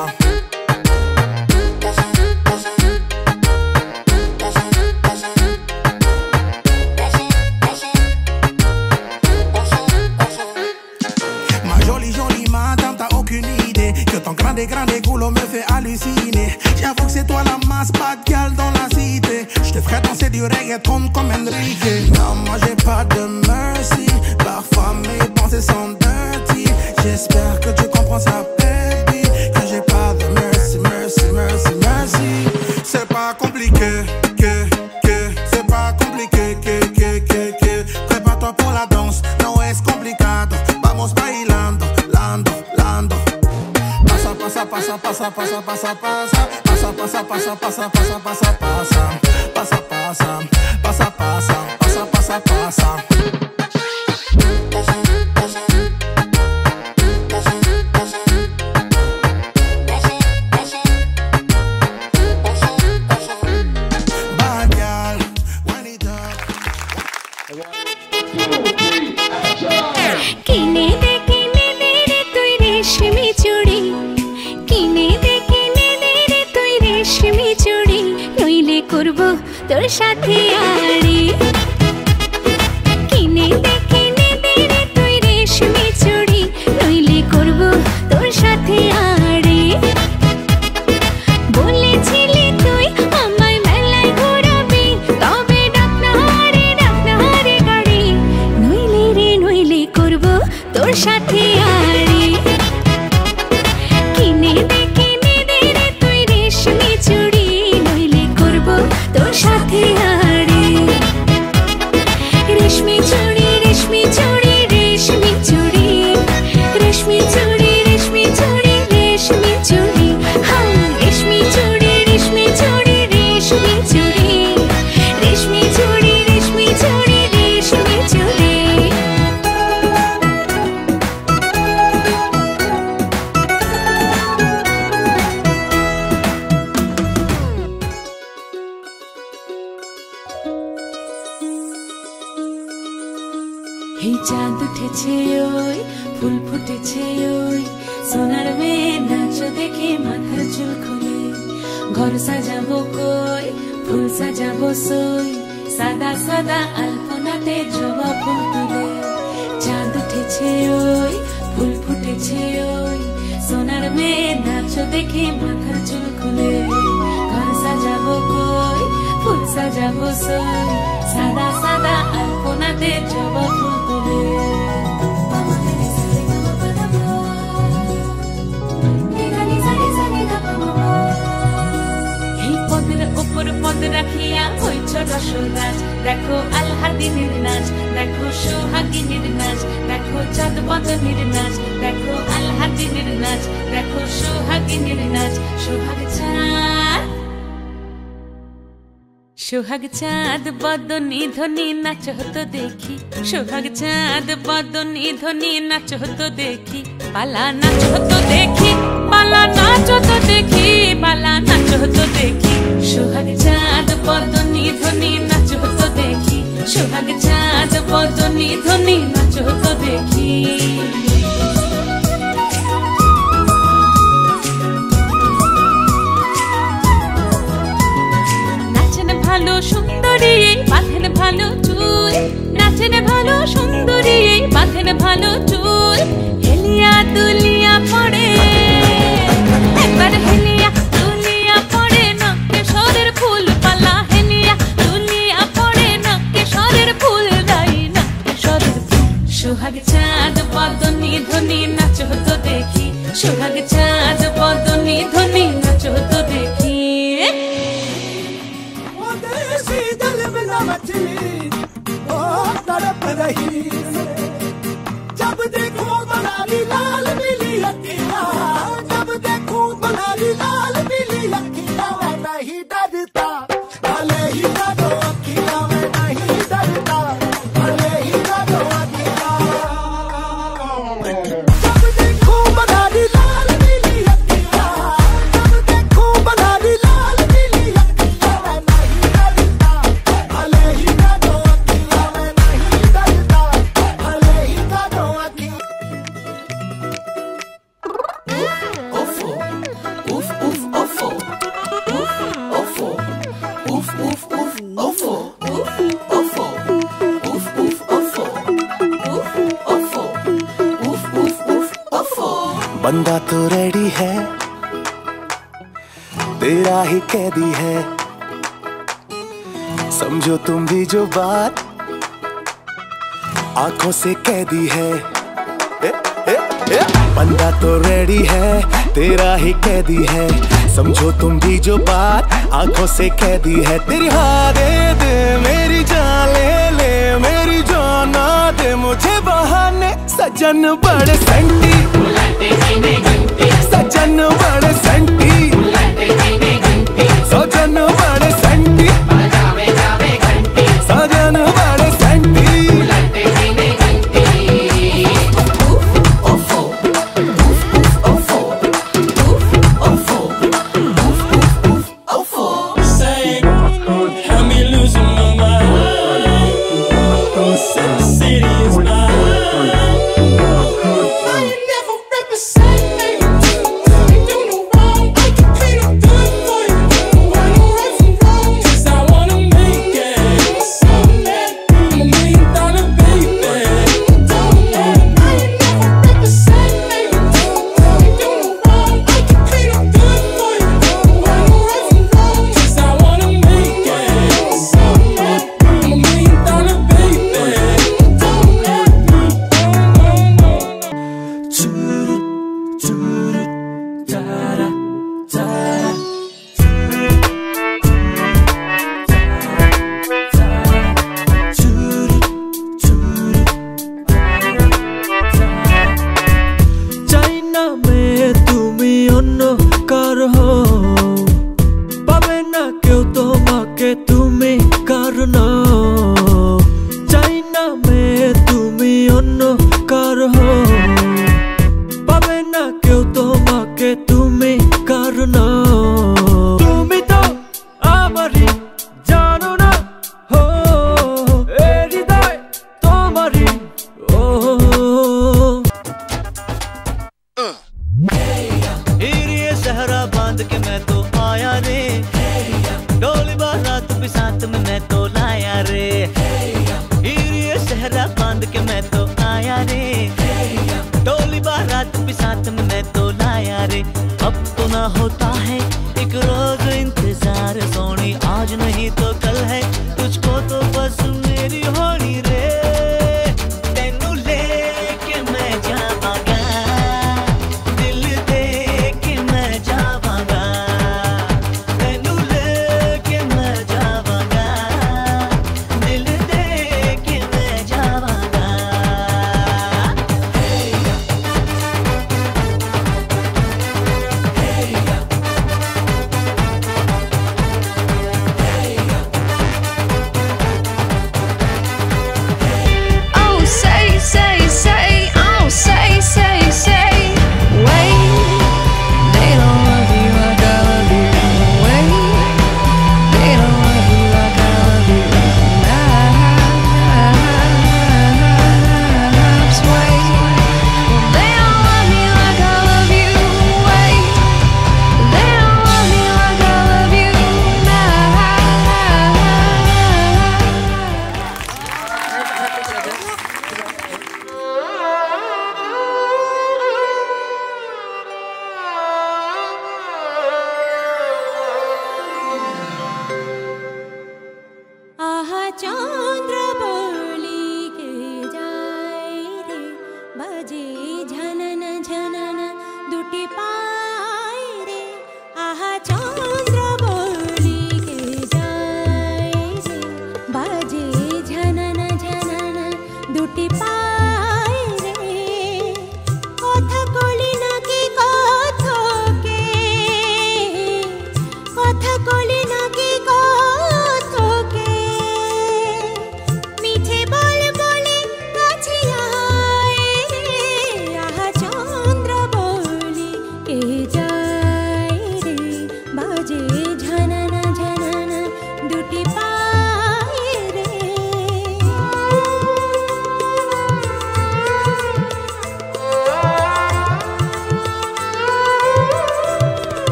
Grande culo me fait halluciner. J'avoue que c'est toi la masse, pas de gal dans la cité. J'te ferai danser du reggaeton comme Enrique. Non, moi j'ai pas de mercy. Parfois mes pensées sont dirty. J'espère que tu comprends ça, baby. Que j'ai pas de mercy, mercy, mercy, mercy. C'est pas compliqué, c'est pas compliqué, Prépare-toi pour la danse, no es complicado. Vamos bailando, lando. Pasa, pasa, pasa, pasa, pasa, pasa, pasa, pasa, pasa, pasa, pasa, pasa, pasa, pasa, pasa, pasa. Bad girl, wind it up. किने दे रे तुई रेशमी चूड़ी किने दे रे तुई रेशमी चूड़ी नइले करबो तोर साथे आड़ी किने दे रे तुई रेशमी चूड़ी नइले करबो तोर साथे आड़ी বলেছিলি তুই আমায় মেলায় ঘোরাবি তবে ডাক না রে গাড়ি নইলে করবো তোর সাথে আড়ি কিনে দে রে তুই রেশমি চুড়ি নইলে করবো তোর সাথে আড়ি রেশমি চুড়ি রেশমি চুড়ি রেশমি চুড়ি রেশমি চুড়ি রেশমি চুড়ি রেশমি চুড়ি হাম রেশমি চুড়ি রেশমি চুড়ি রেশমি চুড়ি রেশমি চুড়ি রেশমি চুড়ি রেশমি চুড়ি এই চাঁদ উঠেছে ওই ফুল ফুটেছে ওই সোনার মেয়ে নাচ দেখে মাথার চুল খুলে ঘর সাজাবো কই ফুল সাজাবো সই সাদা সাদা আলপনাতে জবা ফুল তুলে চাঁদ উঠেছে ওই ফুল ফুটেছে ওই সোনার মেয়ে নাচ দেখে মাথার চুল খুলে ঘর সাজাবো কই ফুল সাজাবো সই সাদা সাদা আলপনাতে জবা ফুল তুলে উপর পদ রাখিয়া হইছ রসরাজ দেখো আলহাদিনের নাচ দেখো সোহাগিনীর নাচ দেখো চাঁদ বদনের নাচ দেখো আলহাদিনের নাচ দেখো সোহাগিনীর নাচ সোহাগ চাঁদ বদনী ধ্বনি নাচ হতো দেখি সোহাগ চাঁদ বদনী ধ্বনি নাচ হতো দেখি পালা নাচ হতো দেখি পালা নাচ হতো দেখি পালা নাচ হতো দেখি সোহাগ চাঁদ বদনী ধ্বনি নাচ সোহাগ চাঁদ বদনি ধ্বনি নাচো তো দেখি নাচেন ভালো সুন্দরী বাঁধেন ভালো চুল নাচেন ভালো সুন্দরী বাঁধেন ভালো চুল হেলিয়া দুলিয়া পড়ে একবার হেলিয়া দুলিয়া পড়ে না কেশরের ফুল পালা হেলিয়া দুলিয়া পড়ে না কেশরের ফুল দাই না কেশরের ফুল সোহাগ চাঁদ বদনি ধ্বনি নাচো তো দেখি সোহাগ চাঁদ বদনি ধ্বনি নাচো তো দেখি दिल में न मचली ओ तड़प रही जब देखो बनाली लाल पीली अखियां जब देखो बनाली लाल पीली अखियां मैं नहीं डरता भले ही डरो अखियां मैं नहीं डरता भले ही डरो अखियां जब देखो बनाली लाल पीली अखियां जब देखो बनाली लाल पीली अखियां मैं नहीं डरता भले ही डरो अखियां मैं नहीं डरता भले ही डरो अखियां बंदा तो रेडी है तेरा ही कैदी है समझो तुम भी जो बात आंखों से कैदी है बंदा तो रेडी है तेरा ही कैदी है समझो तुम भी जो बात आंखों से कैदी है तेरी हाँ दे दे मेरी जान ले ले मेरी जान ना दे मुझे बहाने सजन बड़े सेंटी सजन बड़े सेंटी सजन बड़े सेंटी सजन बड़े सेंटी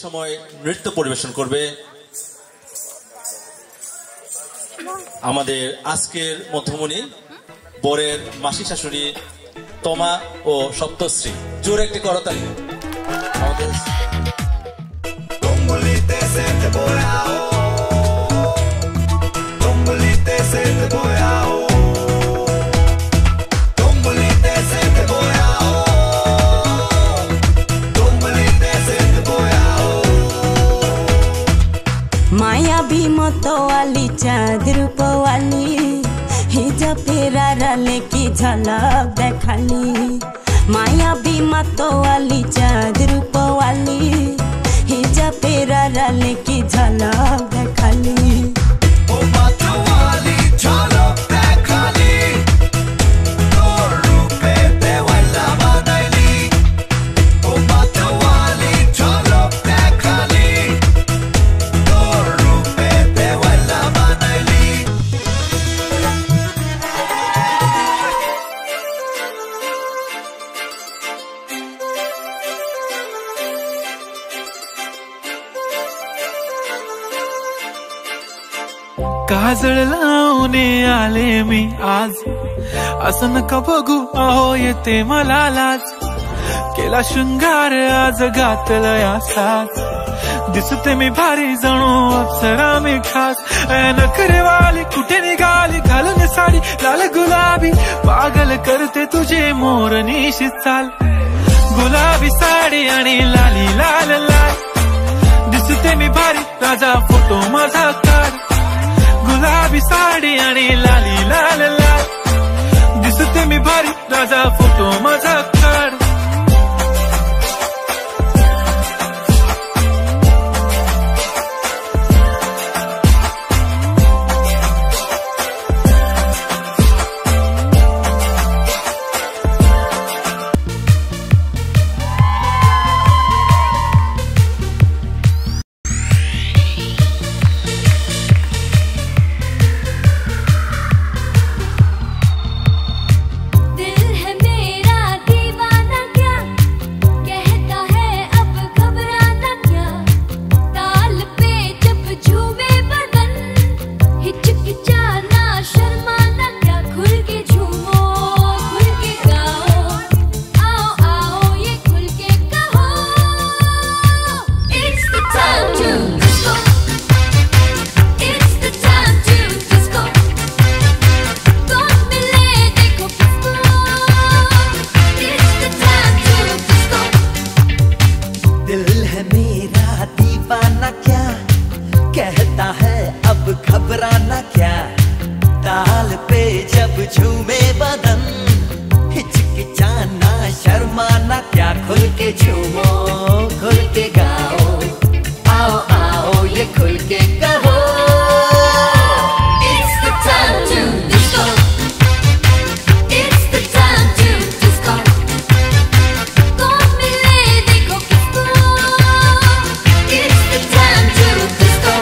সময় নৃত্য পরিবেশন করবে আমাদের আজকের মধ্যমণি বরের মাসি শাশুড়ি তমা ও সপ্তশ্রী। জোর একটি করতালি। আমাদের मायावी मतवाली चाँद रूपवाली हिजा फेरा रले की झलक देखाली। मायावी मतवाली चाँद रूपवाली हिजा फेरा रले की झलक देखाली। काजळ लावणे आले मी आज, असं नका बघू अहो येते मला लाज। केला शृंगार आज घातलं या साज, दिसते मी भारी जणू अप्सरा मी खास नखरे वाली कुठे निघाली घालून साडी लाल गुलाबी पागल करते तुझे मोरनीशी चाल गुलाबी साडी आणि लाली लाल लाल दिसते मी भारी राजा फोटो माझा काढ गुलाबी साडी आणि लाली लाल लाल दिसते मी भारी राजा फोटो माझा काढ घबराना क्या ताल पे जब झूमे बदन हिचकिचाना शर्माना क्या खुल के झूमो खुल के गाओ आओ आओ ये खुल के कहो It's the time to disco It's the time to disco कौन मिले देखो किसको It's the time to disco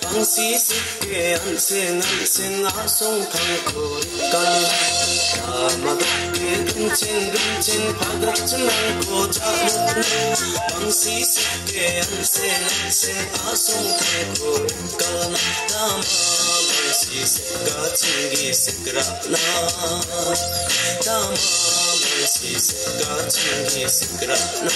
방시 쉽게 안생 아송 방코리까 아마답게 금칭금칭 바닥좀 안고 자는 방시 쉽게 안세 아송되고 까나 다마 방시 색가 칭기 색라나 다마 방시 색가 칭기 색라나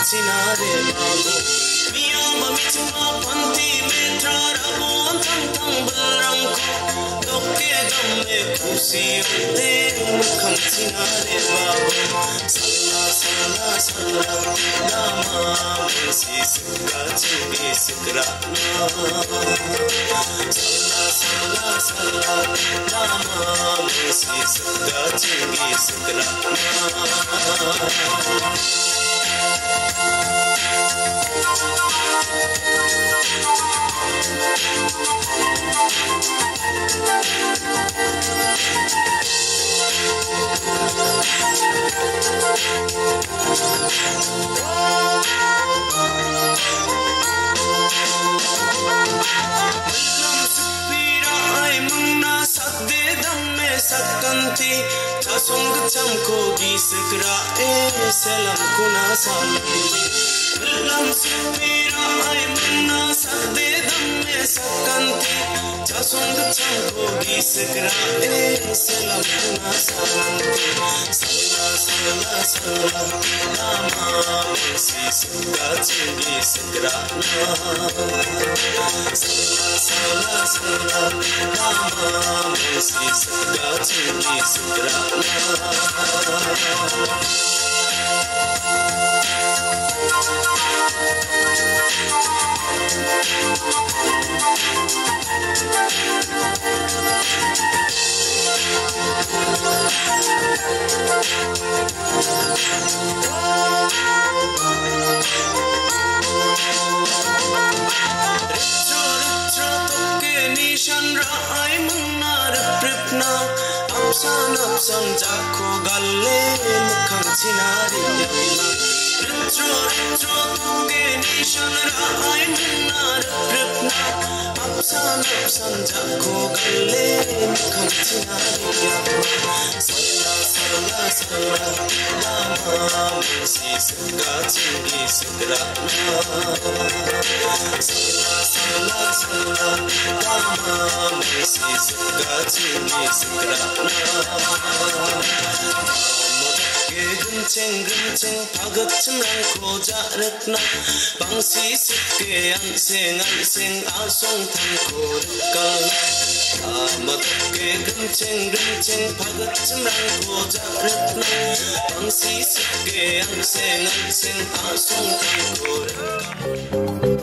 Sinare bago Mia mamichma panti me trarabon tang tang barangko Dokke damme kusi ante mukham sinare bago Salla salla salla nama besi sikra chungi sikra na Salla salla salla nama besi sikra chungi sikra na Sakanti tasong chamko gisekra selam kuna salami lam supira ay manna sakde damme sakanti tasong chamko gisekra selam kuna salami salla salla salla nama si sakka chungi sakra salla salla salla nama si sakka chungi sakra Apsan jako galle mukham sinari retro retro tunge nishan raai munnar prapna apsan jako galle mukham sinari salla salla salla nama si sakka chungi sakra salla salla salla nama si sakka chungi sakra Gumcheng pagatcham rangko jarakna Bangsi sikke anseng asong tangko rikalna Amadakke gumcheng pagatcham rangko jarakna Bangsi sikke anseng asong tangko rikalna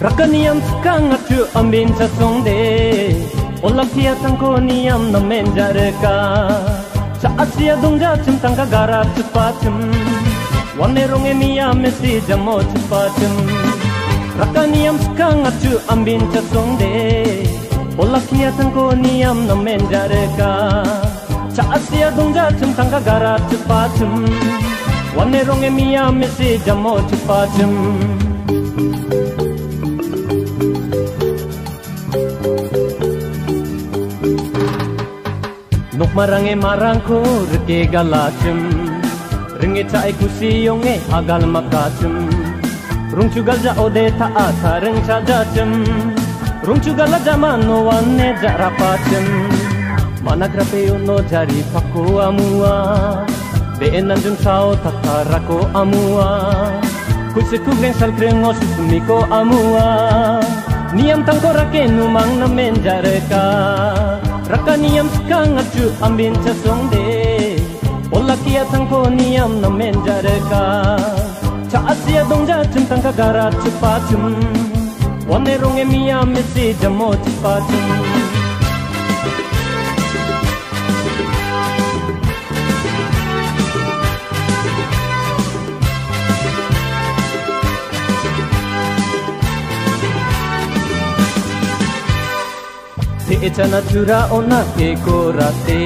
Rakaniam skang atu ambin sa songde Olam tia tangko niam na menjareka Sa Asia dongja cem tangka garap cepacem Wane ronge mia mesi jamo cepacem Rakaniam skang atu ambin sa songde Olam tia tangko niam na menjareka Sa Asia dongja cem tangka garap cepacem Wane ronge mia mesi jamo cepacem Nuk marange marangko reke galacem Ringe cai kusiyonge agal makacem Rung chugal ja ode taata reng chajacem Rung chugal jaman no wanne jarapacem Managrape no jari pako amua Beenan jung sao tatarako amua Kusiku greng sal kreng o susumiko amua Niam tangko rake numang na menjareka Raka niam skang acu ambin chasong de Ola kia tangko niam na menjareka Cha asia dongja chum tangka gara chupa chum Wane ronge miya mesi jamo chupa chum Echana chura ona ke korate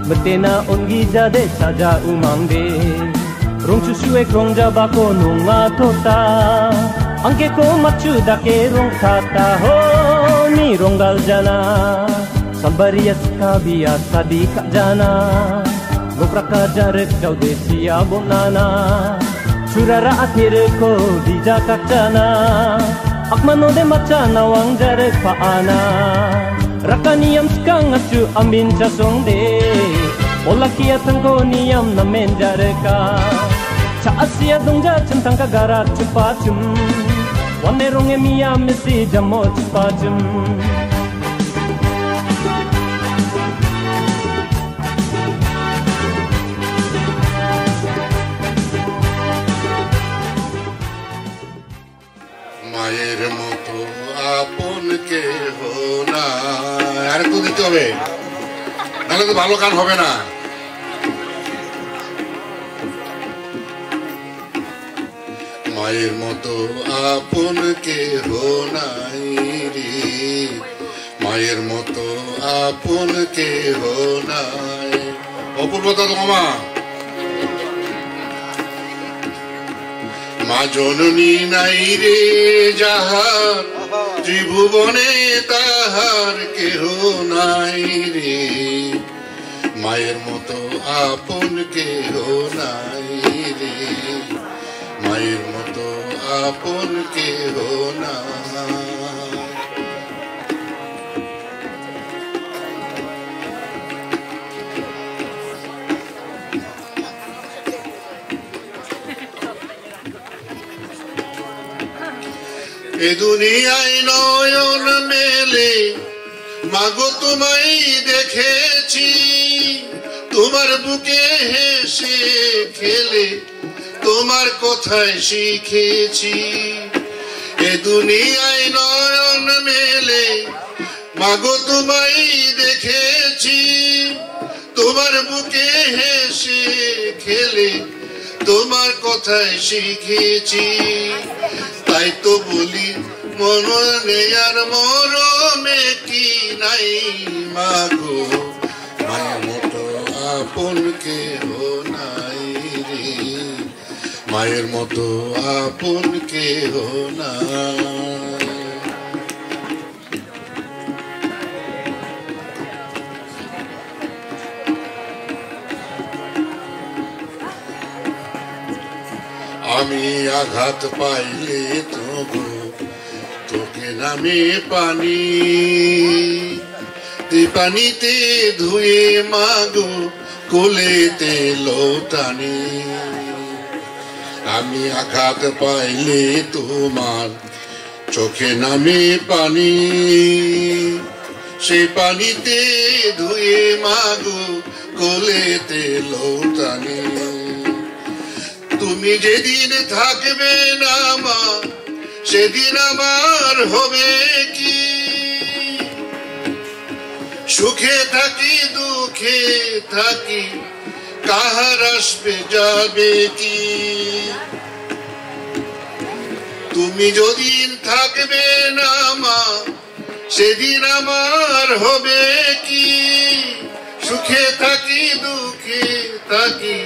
Metena ongi jade saja umangde Rong susue krong jabako nunga tota Angke ko machu dake rong tata Ho ni ronggal jana Sambaria skabia sadi kak jana Gopraka jarek kau desia bonana Churara akhir ko dijakak jana Akmano de macha nawang jarek paana Raka niyam skang acu amin chasong de Ola kia tangko niyam na menjareka Cha asia dongja centang kagara chupa chum Wane ronge miya mesi jamo chupa chum মায়ের মতো আপন কেহ নাই আর একটু দিতে হবে নাহলে তো ভালো গান হবে না মায়ের মতো আপন কেহ নাই রে মায়ের মতো আপন কেহ নাই অপূর্বতা তোমা মা জননী নাই রে যাহার ত্রিভুবনে তাহার কেহ নাই রে মায়ের মতো আপন কেহ নাই রে মায়ের মতো আপন কেহ নাই এ দুনিয়ায় নয়ন মেলে মাগো তোমায় দেখেছি তোমার বুকে হেসে খেলে তোমার কথায় শিখেছি এ দুনিয়ায় নয়ন মেলে মাগো তোমায় দেখেছি তোমার বুকে হেসে খেলে তোমার কথায় শিখেছি তাই তো বলি মনে আর মরমে কি নাই মাগো মায়ের মতো আপন কেহ নাই রে মায়ের মতো আপন কেহ নাই আমি আঘাত পাইলে তবু তোকে নামে পানি তুই পানিতে ধুয়ে মাগো কোলেতে লৌটানি আমি আঘাত পাইলে তোমার চোখে নামে পানি সে পানিতে ধুয়ে মাগো কোলেতে লৌটানি তুমি যেদিন থাকবে না মা সেদিন আমার হবে কি সুখে থাকি দুঃখে থাকি কাহার আসবে যাবে কি তুমি যেদিন থাকবে না মা সেদিন আমার হবে কি সুখে থাকি দুঃখে থাকি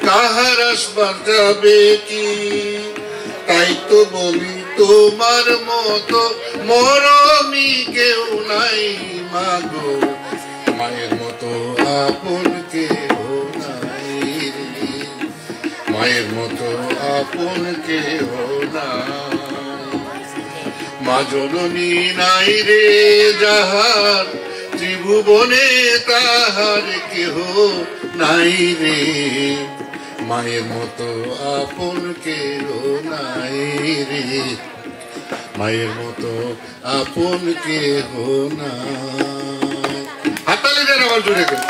কাহার আসবার যাবে কি তাই তো বলি তোমার মতো মরমি কেউ নাই মাগো মায়ের মতো আপন কেউ নাই রে মায়ের মতো আপন কেউ নাই মা জননী নাই রে যাহার ত্রিভুবনে তাহার কেহ নাই রে মায়ের মতো আপন কেউ নাই রে মায়ের মতো আপন কেহ নাই। হাততালি দেন আমার জুড়ে কেন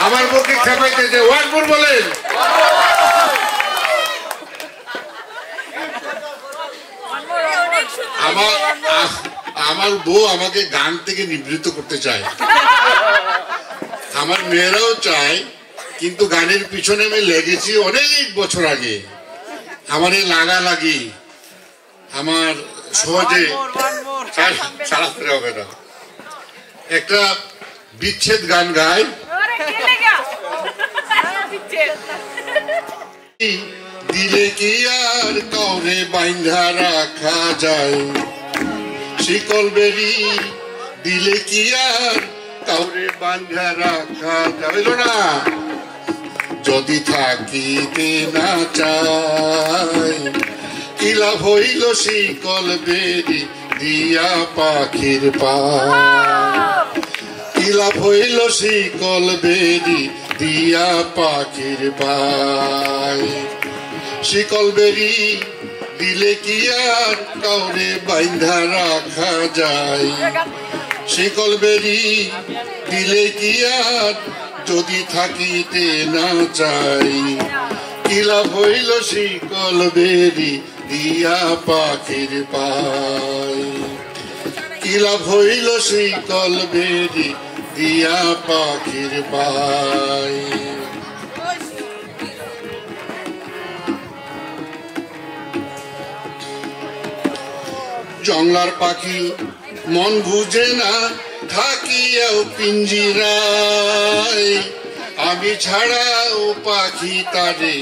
আমার বউকে খেপাইতেছে ওয়াকবুর বলেন। আমার বউ আমাকে গান থেকে নিবৃত্ত করতে চায়, আমার মেয়েরাও চায়, কিন্তু গানের পিছনে আমি লেগেছি অনেক বছর আগে। আমার এই লাগালাগি আমার সহজে চালাতে হবে না। একটা বিচ্ছেদ গান গায়, দিলে কি আর কাউরে বাইন্ধা রাখা যায়, শিকল বেরি দিলে কি আর কাউরে বান্ধা রাখা যাইল না, যদি থাকিতে না চাই কি লাভ হইল শিকল বেরি দিয়া পাখির পা, কি লাভ হইল শিকল বেরি দিয়া পাখির পাই, শিকল বেরি দিলে কি আর কাউরে বাইন্ধা রাখা যায়, শিকল বেরি দিলে কি আর যদি থাকিতে না চাই কি লাভ হইল শিকল বেরি দিয়া পাখির পাই, কি লাভ হইল শিকল বেরি দিয়া পাখির পাই। জংলার পাখি মন বুঝে না থাকিয়াও পিঞ্জিরায়, আমি ছাড়া ও পাখি তারে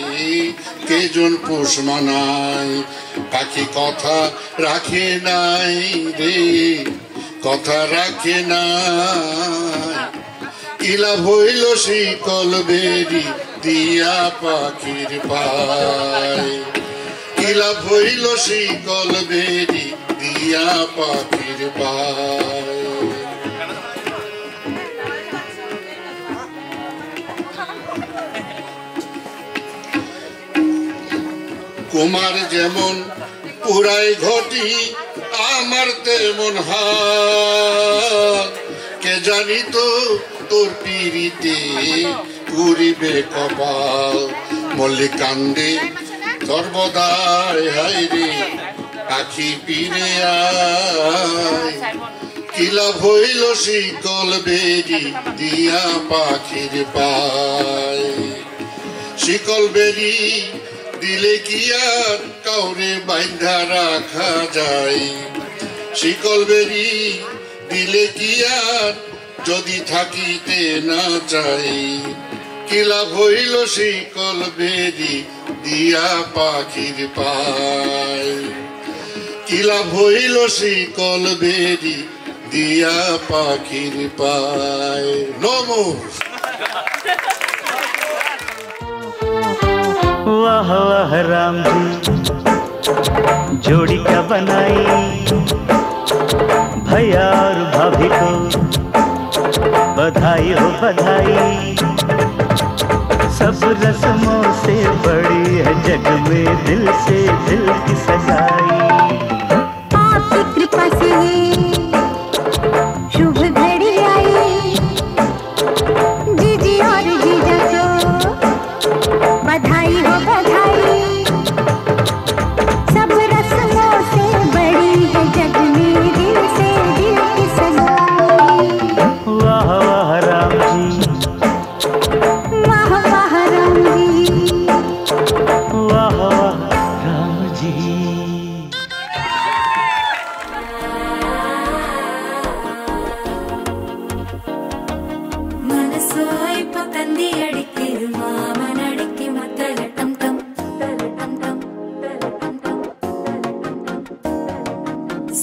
কেজন পোষ মানায়, পাখি কথা রাখে নাই রে কথা রাখে নাই, কি লাভ হইল শিকল বেরি দিয়া পাখির পায়, কি লাভ হইল শিকল বেরি দিয়া পাখির পায়। কুমার যেমন পুরাই ঘটি আমার তেমন হাত, কে জানি তো তোর পিড়িতে পুরিবে কপাল, মল্লিকান্দে সর্বদাই হায় রে পাখি পিরে আয়, কি লাভ হইল শিকল বেরি দিয়া পাখির পায়, শিকল বেরি দিলে কি আর কাউরে বাইন্ধা রাখা যায়, শিকল বেরি দিলে কি আর যদি থাকিতে না চাই কি লাভ হইল শিকল বেরি দিয়া পাখির পায়, কি লাভ হইল শিকল বেরি দিয়া পাখির পায়। নমো वाह वाह राम जी जोड़ी क्या बनाई, भैया और भाभी को बधाई हो बधाई, सब रस्मों से बड़ी है जग में दिल से दिल की सगाई, आपकी कृपा से ये शुभ घड़ी आई, जीजी और जीजा को बधाई हो बधाई, सब रस्मों से बड़ी है जग में दिल से दिल की सगाई। वाह वाह राम जी वाह वाह राम जी वाह वाह राम जी। മനസ്സോയി പത്തന്തി അടിക്കരു മാമനടിക്ക് മത്തല ടം ടം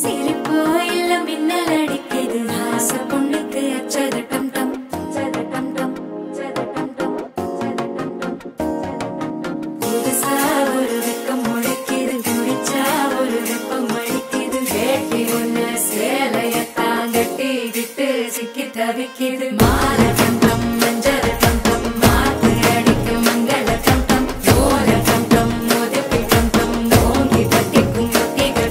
സിരിപ്പോയില്ല മിന്നലടിക്കത് ഹാസ പൊണ്ണുക്ക് അച്ചത ടം ടം പുതുസാ ഒരു വെക്കം മുഴക്കിയത് കുടിച്ചാ ഒരു വെപ്പം മഴിക്കിയത് കേട്ടി ഒന്ന് സേലയത്താൻ കെട്ടി വിട്ട് സിക്കി തവിക്കിയത് മാല ടം ടം മഞ്ചര ടം ടം മാത്ത് അടിക്ക് മംഗള ടം ടം ഓല ടം ടം മോദപ്പി ടം ടം ഓങ്കി പട്ടിക്കും ഒത്തികൾ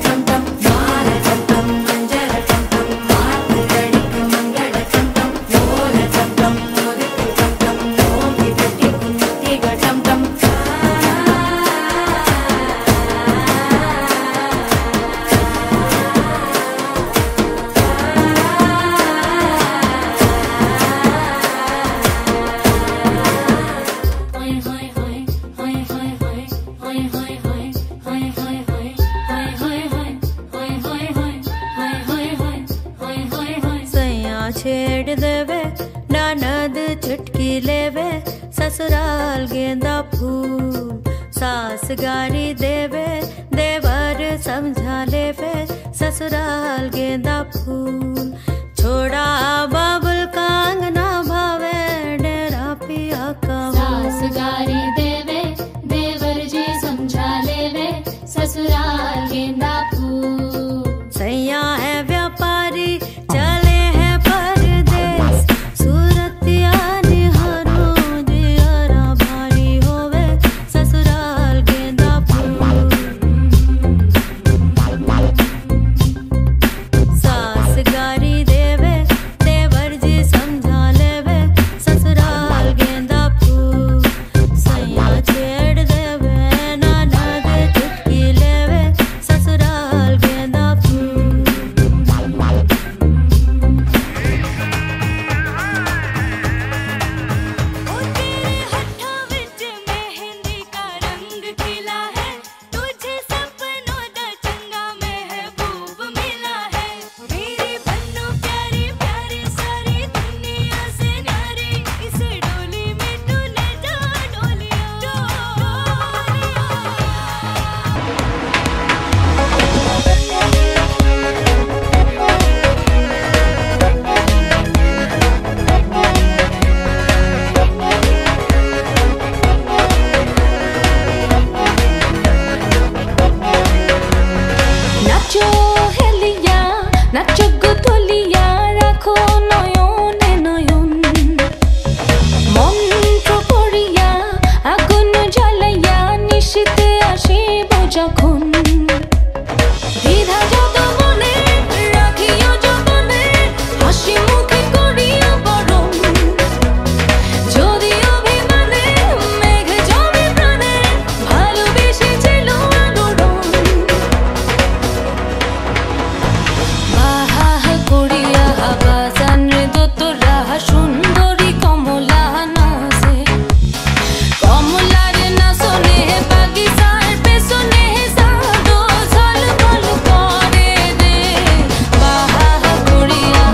छेड़ देवे ननद चुटकी लेवे ससुराल गेंदा फूल सास गारी देवे देवर समझा लेवे ससुराल गेंदा फूल छोड़ा बाबुल का अंगना भावे डेरा पिया का सास गारी देवे देवर जी समझा लेवे ससुराल गेंदा फूल सैया है व्यापारी चले हैं परदेस सूरतिया निहारो जियारा भारी होवे ससुराल गेंदा फूल सास गारी देवे देवर जी समझा लेवे ससुराल गेंदा फूल सैया छेड़ देवे ननद चुटकी लेवे ससुराल गेंदा फूल নাচো হেলিয়া নাচো গোতলিয়া রাখো নয়নে নয়ন মন্ত্র পড়িয়া আগুন জ্বালাইয়া নিশীতে আসিব যখন দ্বিধা যত মনে রাখিও যতনে হাসি মুখে করিও বরণ যদি অভিমানে মেঘ জমে প্রাণে ভালোবেসেছিল আলোড়ন বাহা করিয়া বাজান রে দোতরা সুন্দরী কমলা নাচে কমলার নাচনে বাগিচার পেছনে সাদো ঝলমল করে রে বাহা করিয়া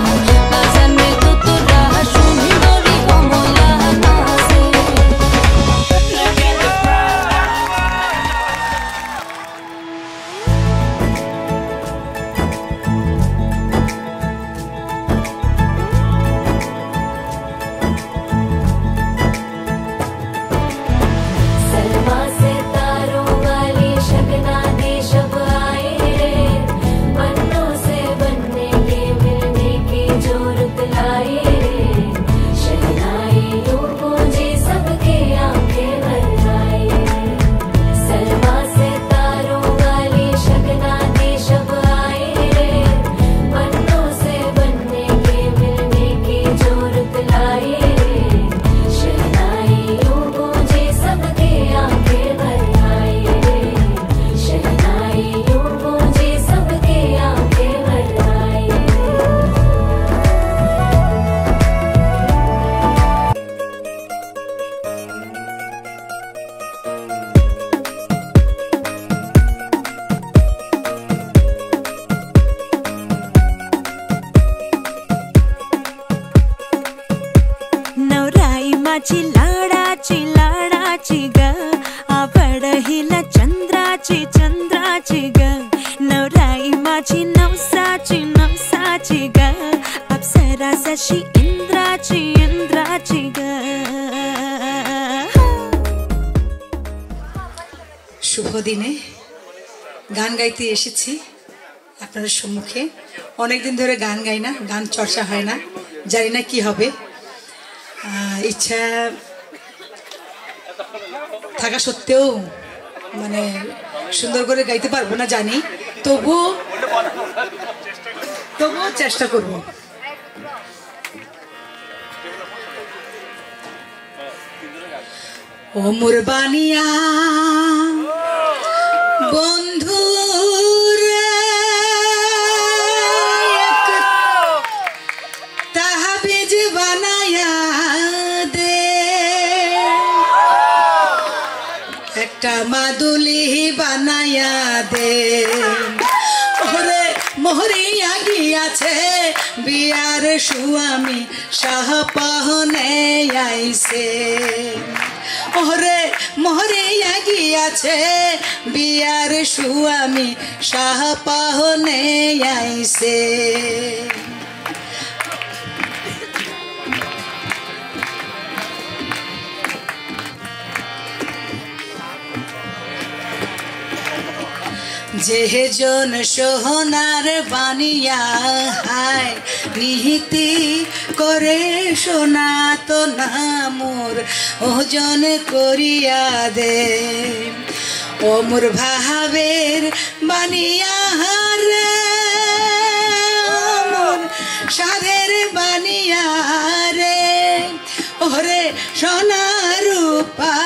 বাজান রে দোতরা সুন্দরী কমলা নাচে सलमा से तारों वाली शगना दे शब आए रे पन्नों से बनने के मिलने की जोरत लाई रे शहनाइयों गूंजी सबके आंखें भर आई सलमा से तारों वाली शगना दे शब आए रे पन्नों से बनने के मिलने की जोरत लाई रे शहनाइयों गूंजी सबके आंखें भर आई रे शहनाइयों गूंजी सबके आंखें भर आई नवराई माझी लाडाची ग आवड हिला चंद्राची ग नवराई माझी नवसाची ग अप्सरा जशी इंद्राची ग শুভ দিনে গান গাইতে এসেছি আপনাদের সম্মুখে অনেকদিন ধরে গান গাই না গান চর্চা হয় না জানি না কি হবে ইচ্ছা থাকা সত্ত্বেও মানে সুন্দর করে গাইতে পারবো না জানি তবুও চেষ্টা করব ও মোর বানিয়া বন্ধু রে তাহাবিজ বানায়া দে একটা মাদুলি বানায়া দে ওরে মোহরিয়া গিয়াছে বিয়ার স্বামী শাহপাহনে আইছে ওরে মোহরিয়া গিয়াছে বিয়ার স্বামী শাহপাহনে আইছে যেজন সোহনার বানিয়া হায় নিহিতি করে সোনা তো না মোর ওজন করিয়া দে ও মোর ভাবের বানিয়া রে মোর সাধের বানিয়া রে ওরে সোনা রূপা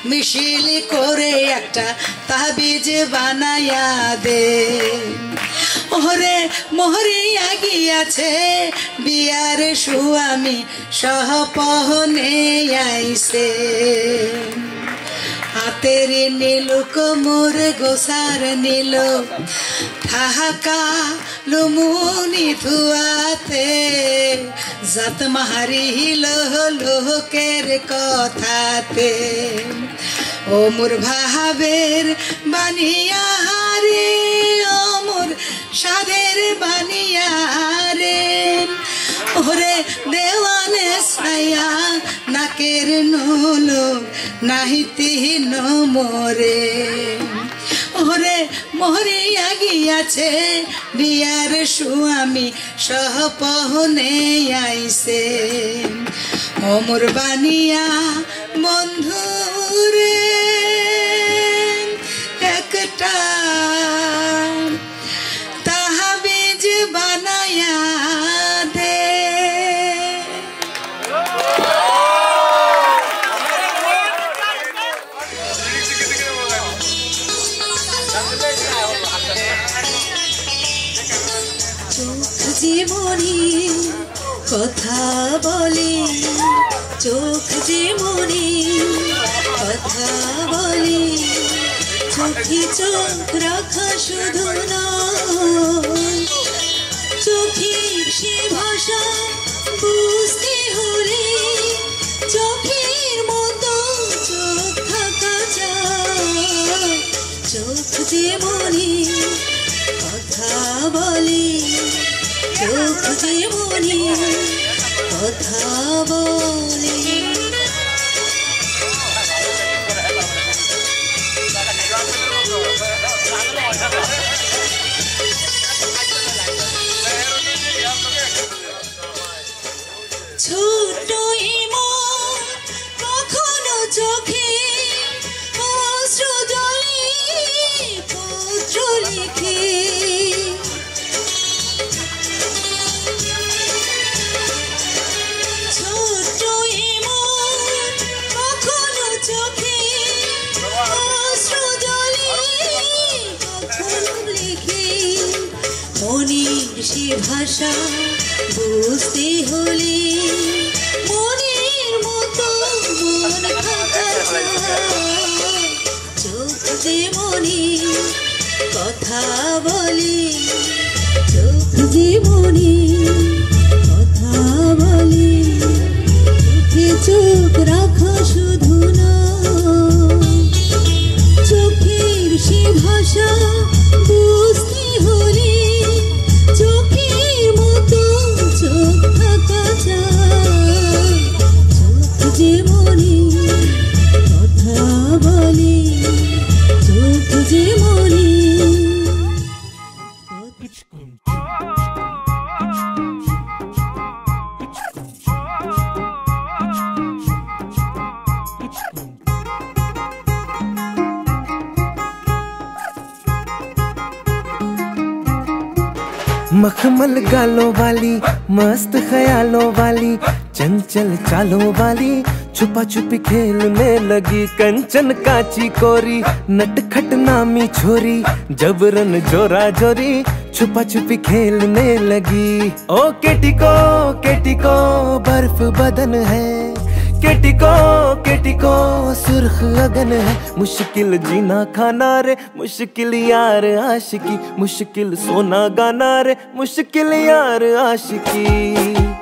মিশিল করে একটা তাবিজ বানায়া দে ওরে মোহরিয়া গিয়াছে বিয়ার স্বামী সহপহনে আইছে হাতের নীল কোমর গোসার নীল থাকা লুমুনি ধুয়াতে জাত মারিল লোকের কথাতে ও মোর ভাবের বানিয়া রে ও মোর সাধের বানিয়া রে ওরে দেওয়ানে ছায়া নাকের নলো নাহিতি নমরে ওরে মোহরিয়া গিয়াছে বিয়ার স্বামী সহপহনে আইছে ও মোর বানিয়া বন্ধুরে একটা তাহাবিজ বানায়া দে জীবনী কথা বলে চোখ যেমনি কথা বলে চোখে চোখ রাখা শুধু নয় চোখের সে ভাষা বুঝতে হলে চোখের মতো চোখ থাকা চায় চোখ যেমনি কথা বলে চোখ যেমনি কথা বলে ছোট মন কখনো চোখে অশ্রু জলে পত্র লিখে ছোট মন কখনো চোখে অশ্রু জলে কখনো লিখে মনের সে ভাষা বুঝতে হলে মনের মতো মন থাকা চোখ যেমনি কথা বলে চোখ যেমনি কথা বলে চোখে চোখ রাখা শুধু না চোখের সে ভাষা বুঝতে হলে চোখের মতো চোখ থাকা চায় চোখ যেমনি কথা বলে চোখ যেমনি मखमल गालों वाली मस्त ख्यालों वाली चंचल चालों वाली छुपा छुपी खेलने लगी कंचन काची कोरी नटखट नामी छोरी जबरन जोरा जोरी छुपा छुपी खेलने लगी ओ केटी को बर्फ बदन है केटी को सुर्ख लगन है, मुश्किल जीना खाना रे, मुश्किल यार आशिकी, मुश्किल सोना गाना रे, मुश्किल यार आशिकी।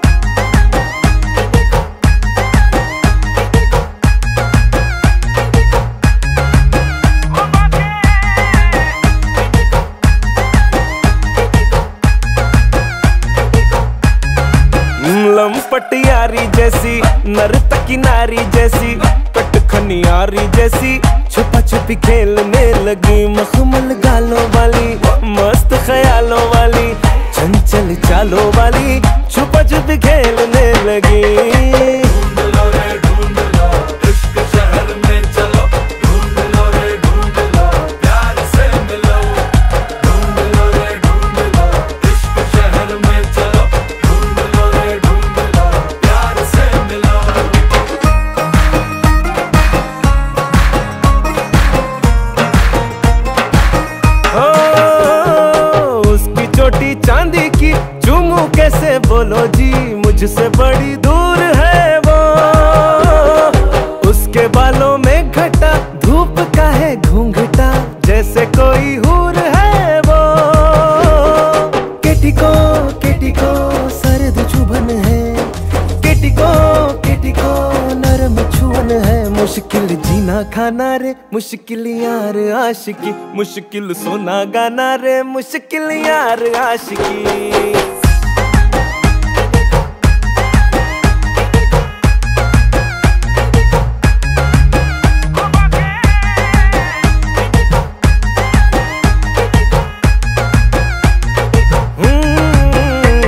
लंपट यारी जैसी, नर्तकी नारी जैसी, कटखनियारी जैसी, छुपा छुपी खेलने लगी, मखमल गालों वाली, मस्त ख्यालों वाली, चंचल चालों वाली, छुपा छुपी खेलने लगी। चांदी की चूमू कैसे बोलो जी, मुझसे बड़ी दूर है वो, उसके बालों में घटा, धूप का है घूंघटा, जैसे कोई हूर है वो। केटी को सर्द चुभन है, केटी को नरम छुअन है, मुश्किल जीना खाना रे, मुश्किल यार आशिकी, मुश्किल सोना गाना रे, मुश्किल यार आशिकी।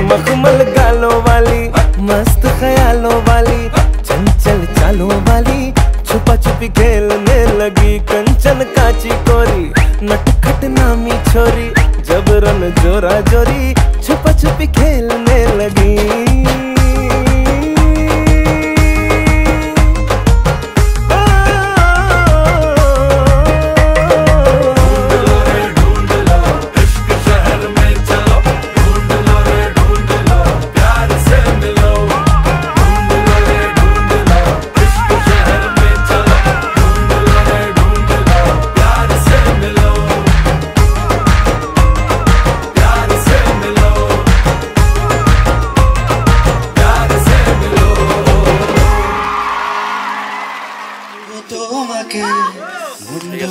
मखमल गालों वाली, मस्त ख्यालों वाली, चंचल चालों वाली, छुपा छुपी खेलने लगी, कंचन काची कोरी, नटखट नामी छोरी, जबरन जोरा जोरी, छुपा छुपी खेलने लगी।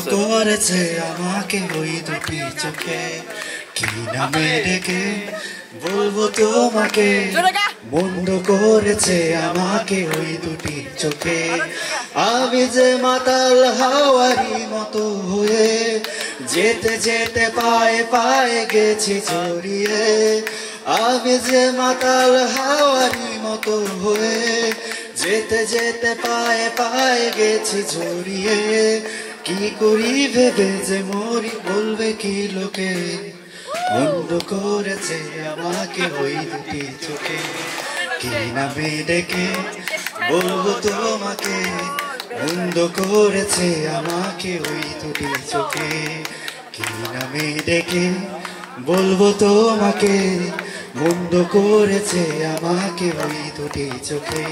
করেছে আমাকে ওই দুটি চোখে, কি নামে ডেকে বলবো তোমাকে, বন্ধ করেছে আমাকে ওই দুটি চোখে। আমি যে মাতাল হাওয়ারি মতো হয়ে, যেতে যেতে পায়ে পায়ে গেছি জড়িয়ে, আমি যে মাতাল হাওয়ারি মতো হয়ে, যেতে যেতে পায়ে পায়ে গেছি জড়িয়ে। কি করি ভেবে যে মরি, বলবে কি লোকে, বন্ধ করেছে আমাকে ওই দুটি চোখে, কি নামে ডেকে বলবো তোমাকে, বন্ধ করেছে আমাকে ওই দুটি চোখে, কি নামে ডেকে বলবো তোমাকে, বন্ধ করেছে আমাকে ওই দুটি চোখে।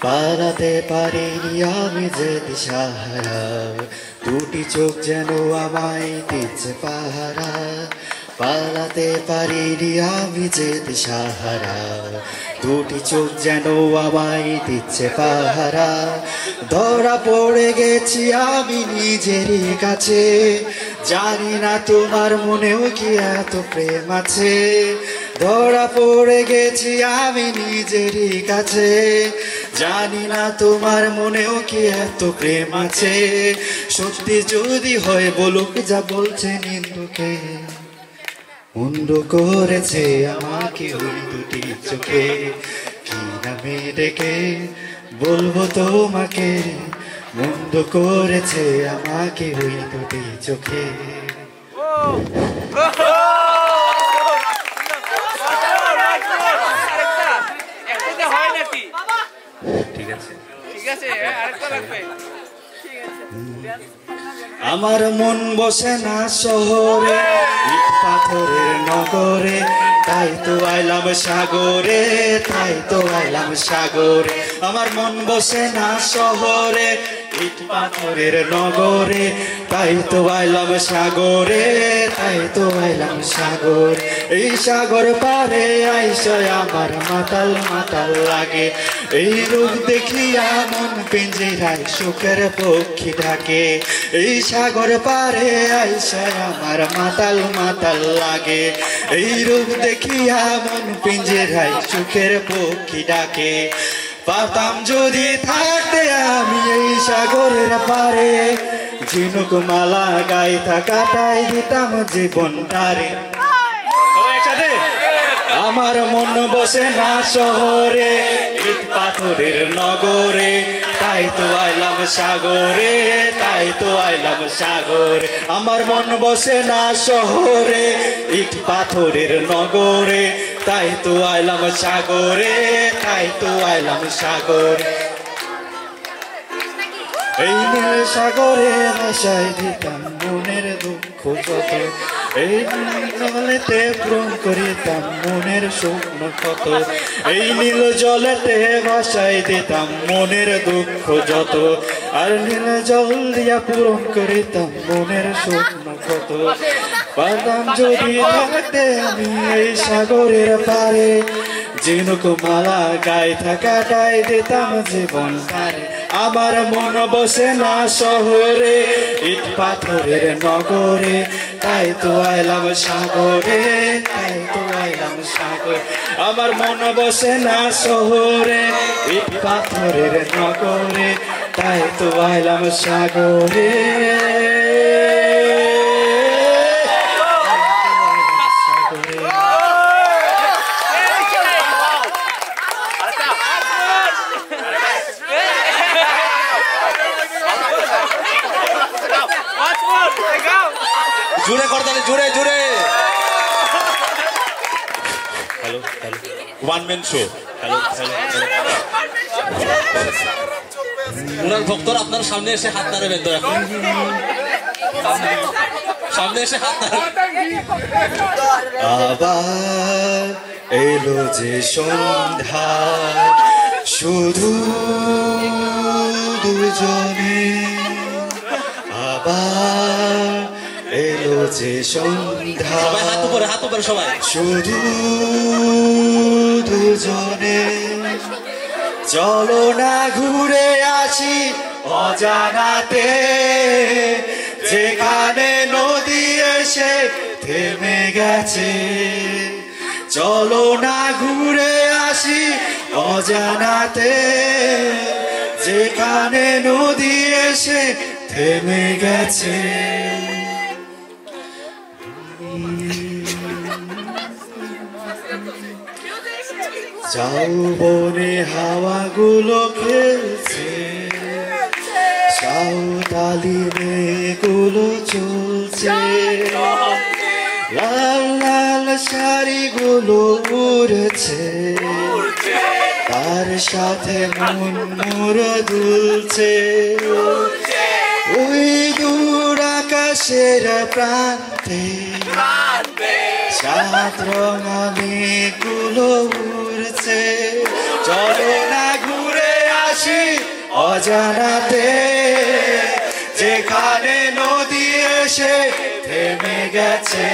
পালাতে পারিনি আমি যে দিশাহারা, দুটি চোখ যেন আমায় দিচ্ছে পাহারা, পালাতে পারিনি আমি যে দিশাহারা, দুটি চোখ যেন আমায় দিচ্ছে পাহারা। ধরা পড়ে গেছি আমি নিজেরই কাছে, জানি না তোমার মনেও কি এত প্রেম আছে, ধরা পড়ে গেছি আমি নিজেরই কাছে, জানি না তোমার মনেও কি এত প্রেম আছে। সত্যি যদি হয় বলুক যা বলছে নিন্দুকে, বন্ধ করেছে আমাকে ওই দুটি চোখে, কি নামে ডেকে বলবো তোমাকে, বন্ধ করেছে আমাকে ওই দুটি চোখে। আমার মন বসে না শহরে, ইট পাথরের নগরে, তাই তো আইলাম সাগরে, তাই তো আইলাম সাগরে। আমার মন বসে না শহরে, ইট পাথরের নগরে, তাই তো আইলাম সাগরে, তাই তো আইলাম সাগরে। এই সাগর পারে আইসা আমার মাতাল মাতাল লাগে, এই রূপ দেখিয়া মন পিঞ্জিরায় সুখের পক্ষী ডাকে। এই সাগর পারে আইসা আমার মাতাল মাতাল লাগে, এই রূপ দেখিয়া মন পিঞ্জিরায় সুখের পক্ষী ডাকে। পারতাম যদি থাকতে আমি এই সাগরের পারে, ঝিনুক মালা গাইতা কাটাই দিতাম জীবনটারে। আমার মন বসে না শহরে, ইট পাথরের নগরে, তাই তো আইলাম সাগরে, তাই তো আইলাম সাগরে। আমার মন বসে না শহরে, ইট পাথরের নগরে, তাই তো আইলাম সাগরে, তাই তো আইলাম সাগরে। এই নীল সাগরে ভাসাই দিতাম মনের দুঃখ যত, এই জলেতে পূরণ করিতাম মনের স্বপ্ন কত। এই নীল জলেতে ভাসাই দিতাম মনের দুঃখ যত, আর নীল জল দিয়া পূরণ করিতাম মনের স্বপ্ন কত। পারতাম যদি থাকতে আমি এই সাগরের পারে, ঝিনুক মালা গাইতা কাটাই দিতাম জীবন তারে। আমার মন বসে না শহরে, ইট পাথরের নগরে, তাই তো আইলাম সাগরে, তাই তো আইলাম সাগরে। আমার মন বসে না শহরে, ইট পাথরের নগরে, তাই তো আইলাম সাগরে। জোরে কর তাহলে, জোরে জোরে। Hello hello, one man show. Hello hello, উনার ভক্তরা আপনার সামনে এসে হাত নাড়বেন তো, এখন সামনে এসে হাত নাড়বেন। আবার এলো যে সন্ধ্যা, শুধু দুজনে। আবার এলো যে সন্ধ্যা, সবাই হাত উপরে, হাত উপরে সবাই, শুধু দুজনে। চলো না ঘুরে আসি অজানাতে, যেখানে নদী এসে থেমে গেছে। চলো না ঘুরে আসি অজানাতে, যেখানে নদী এসে থেমে গেছে। যাও বনে হাওয়াগুলো খেলছে, সাঁওতালি মেয়েগুলো চলছে, লাল লাল শাড়িগুলো উড়ছে, তার সাথে মন মোর দুলছে। ওই দূর আকাশের প্রান্তে সাত রঙা মেঘগুলো উড়ছে। চলো না ঘুরে আসি অজানাতে, যেখানে নদী এসে থেমে গেছে।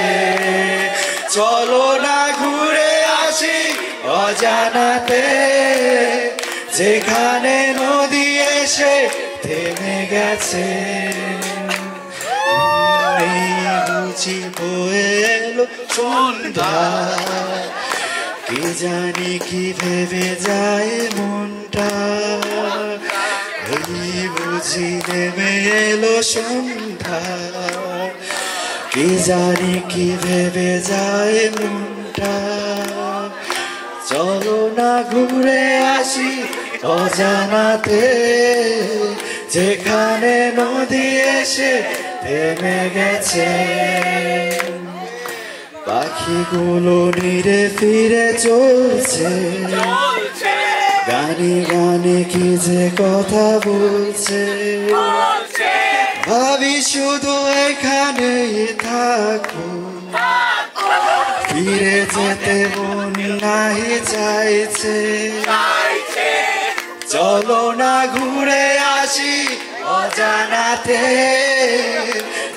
চলো না ঘুরে আসি অজানাতে, যেখানে নদী এসে থেমে গেছে। বুঝি বয়ে এলো সন্ধ্যা, কি জানি কি ভেবে যায় মনটা। এই বুঝি নেমে এলো সন্ধ্যা, কি জানি কি ভেবে যায় মনটা। চলো না ঘুরে আসি অজানাতে, যেখানে নদী এসে থেমে গেছে। পাখিগুলো নিরে ফিরে চলছে, গানে গানে কি যে কথা বলছে। ভাবি শুধু এখানেই থাকো, ফিরে যেতে মন নাহি চাইছে, চলো না ঘুরে আসি অজানাতে,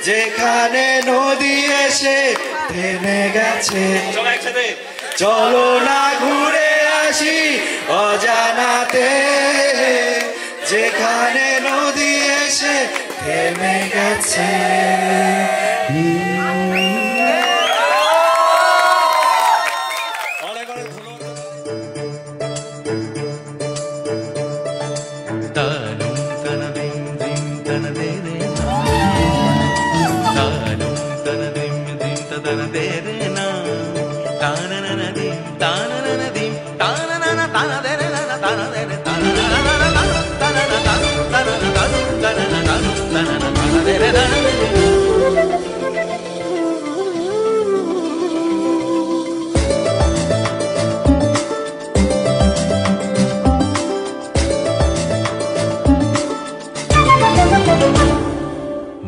যেখানে নদী এসে থেমে গেছে। চলো না ঘুরে আসি অজানাতে, যেখানে নদী এসে থেমে গেছে।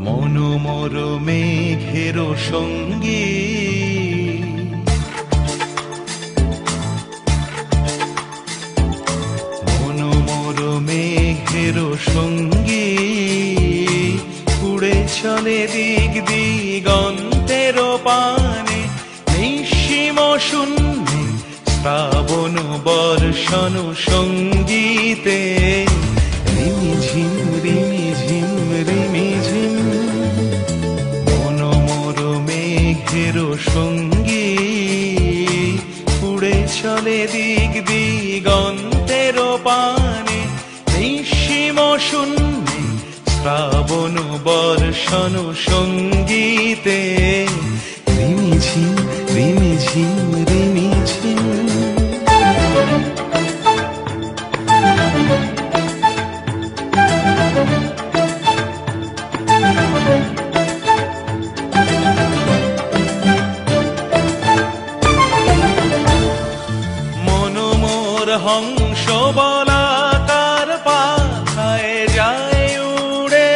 মনোমর মেঘের সঙ্গী মনোমর মেঘের সঙ্গী উড়ে চলে দিক দিগন্তের পানে, নিঃসীম শূন্যে শ্রাবণ বর্ষণ সঙ্গীতে, রিমিঝিম রিমিঝিম রিমিঝিম মনোমর মেঘের সঙ্গী উড়ে চলে দিক দিগন্তের পানে, নিঃসীম শূন্যে শ্রাবণ বর্ষণ সঙ্গীতে, রিমিঝিম রিমিঝিম রিমিঝিম। মনোমর হংস বলাকার পাখায় যায় উড়ে,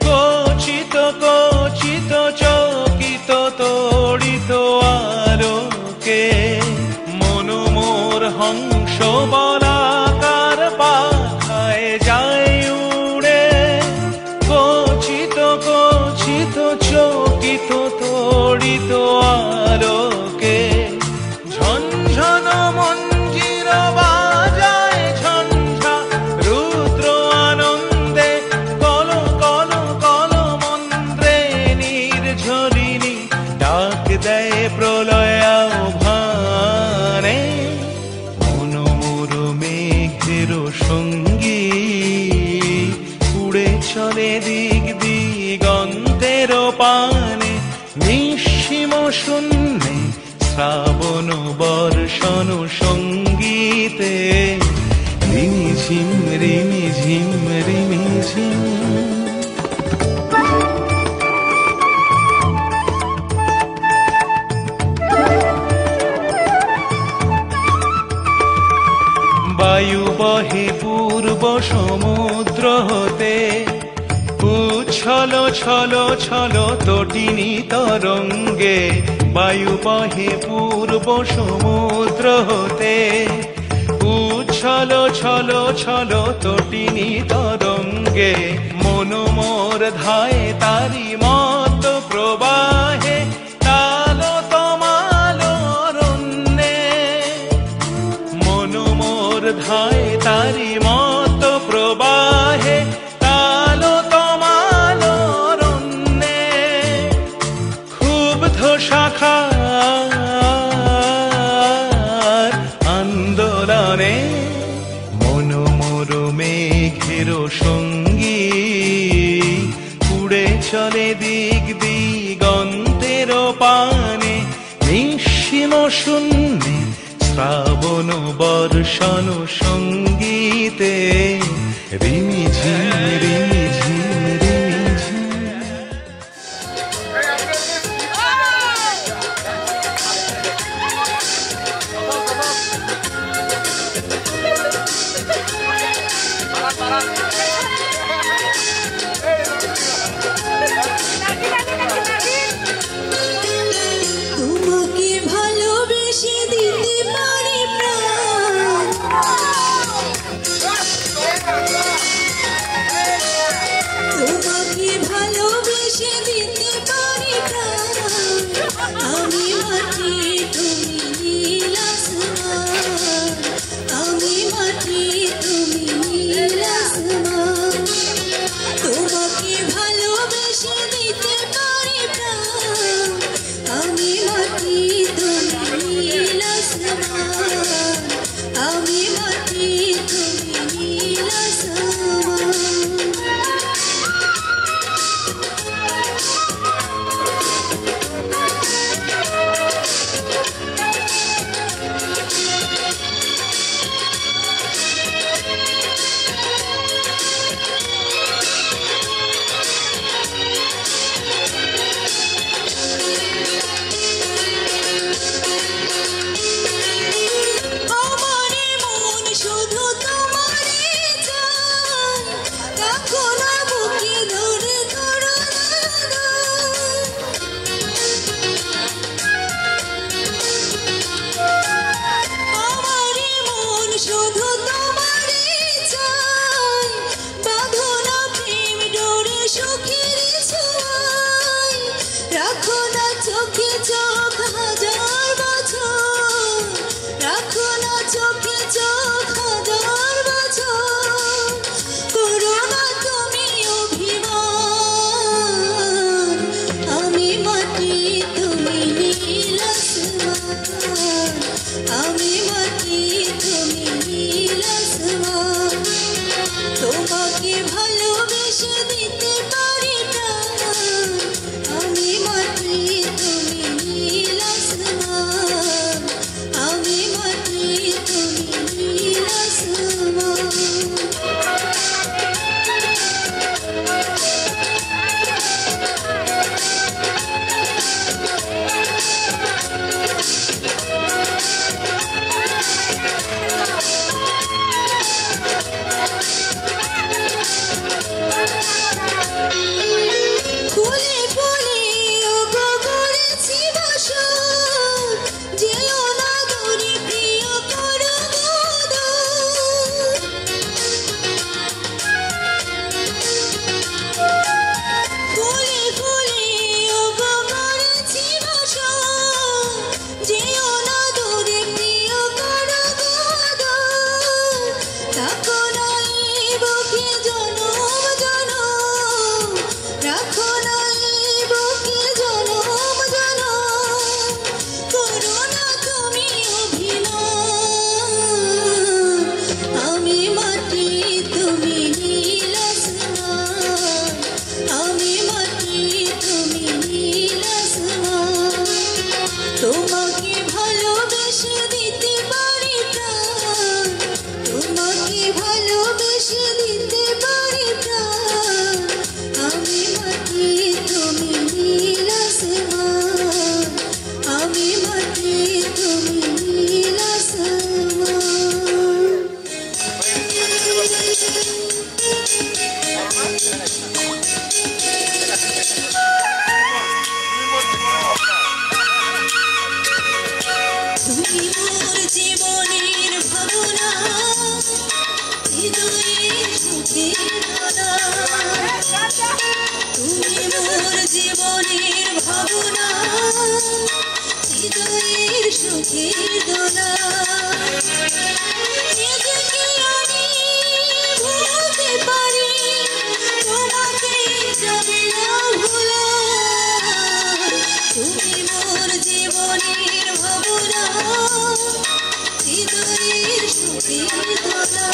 কচিত কচিত চকিত তড়িত আলোকে। মনোমর হংস বলাকার পাখায় যায় উড়ে, কচিত কচিত চকিত তড়িত আলোকে। ঝনঝন মঞ্জির বাজায় ঝঞ্ঝা রুদ্র আনন্দে, কল কল কল মন্ত্রে নির্ঝরিণী ডাক দেয় প্রলয় আহ্বানে। মনোমর মেঘের সঙ্গী উড়ে চলে দিক দিগন্তের পানে, নিঃসীম শূন্যে শ্রাবণ বর্ষণ সঙ্গীতে, রিমিঝিম রিমিঝিম রিমিঝিম। বায়ু বহে পূর্ব সমুদ্র হতে, উচ্ছল ছল ছল তটিনী তরঙ্গে। বায়ু বহে পূর্ব সমুদ্র হতে, উচ্ছল ছল ছল তটিনী তরঙ্গে। মনোমর ধায় তারি মত প্রবাহে, তালো তমাল অরণ্যে। মনোমর ধায় তারি মত প্রবাহে, তালো তমাল অরণ্যে। ক্ষুব্ধ শাখার আন্দোলনে, মনোমর মেঘের সঙ্গী উড়ে চলে দিক দিগন্তের পানে, নিঃসীম শূন্যে শ্রাবণ বর্ষণ সঙ্গীতে, রিমিঝিম রিমিঝিম রিমিঝিম। तुम ভালোবেসে দিতে পারি প্রাণ তোমাকে ভালোবেসে দিতে পারি প্রাণ আমি মাটি তুমি নীল আসমান আমি মাটি তুমি নীল আসমান তুমি মোর জীবনের ভাবনা হৃদয়ের সুখের দোলা তুমি মোর জীবনের ভাবনা হৃদয়ের সুখের দোলা নিজেকে আমি ভুলতে পারি তোমাকে যাবে না ভোলা তুমি মোর জীবনের ভাবনা হৃদয়ের সুখের দোলা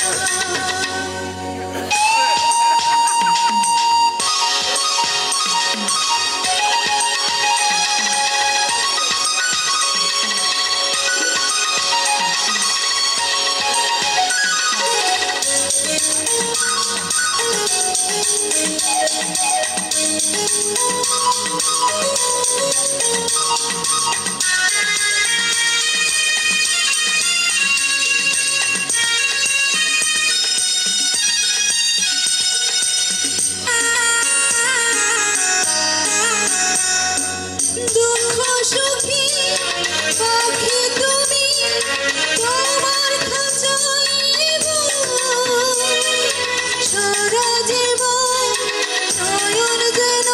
দুঃখ সুখী পাখি তুমি তোমার খাঁচায় সারা জীবন নয়ন যেন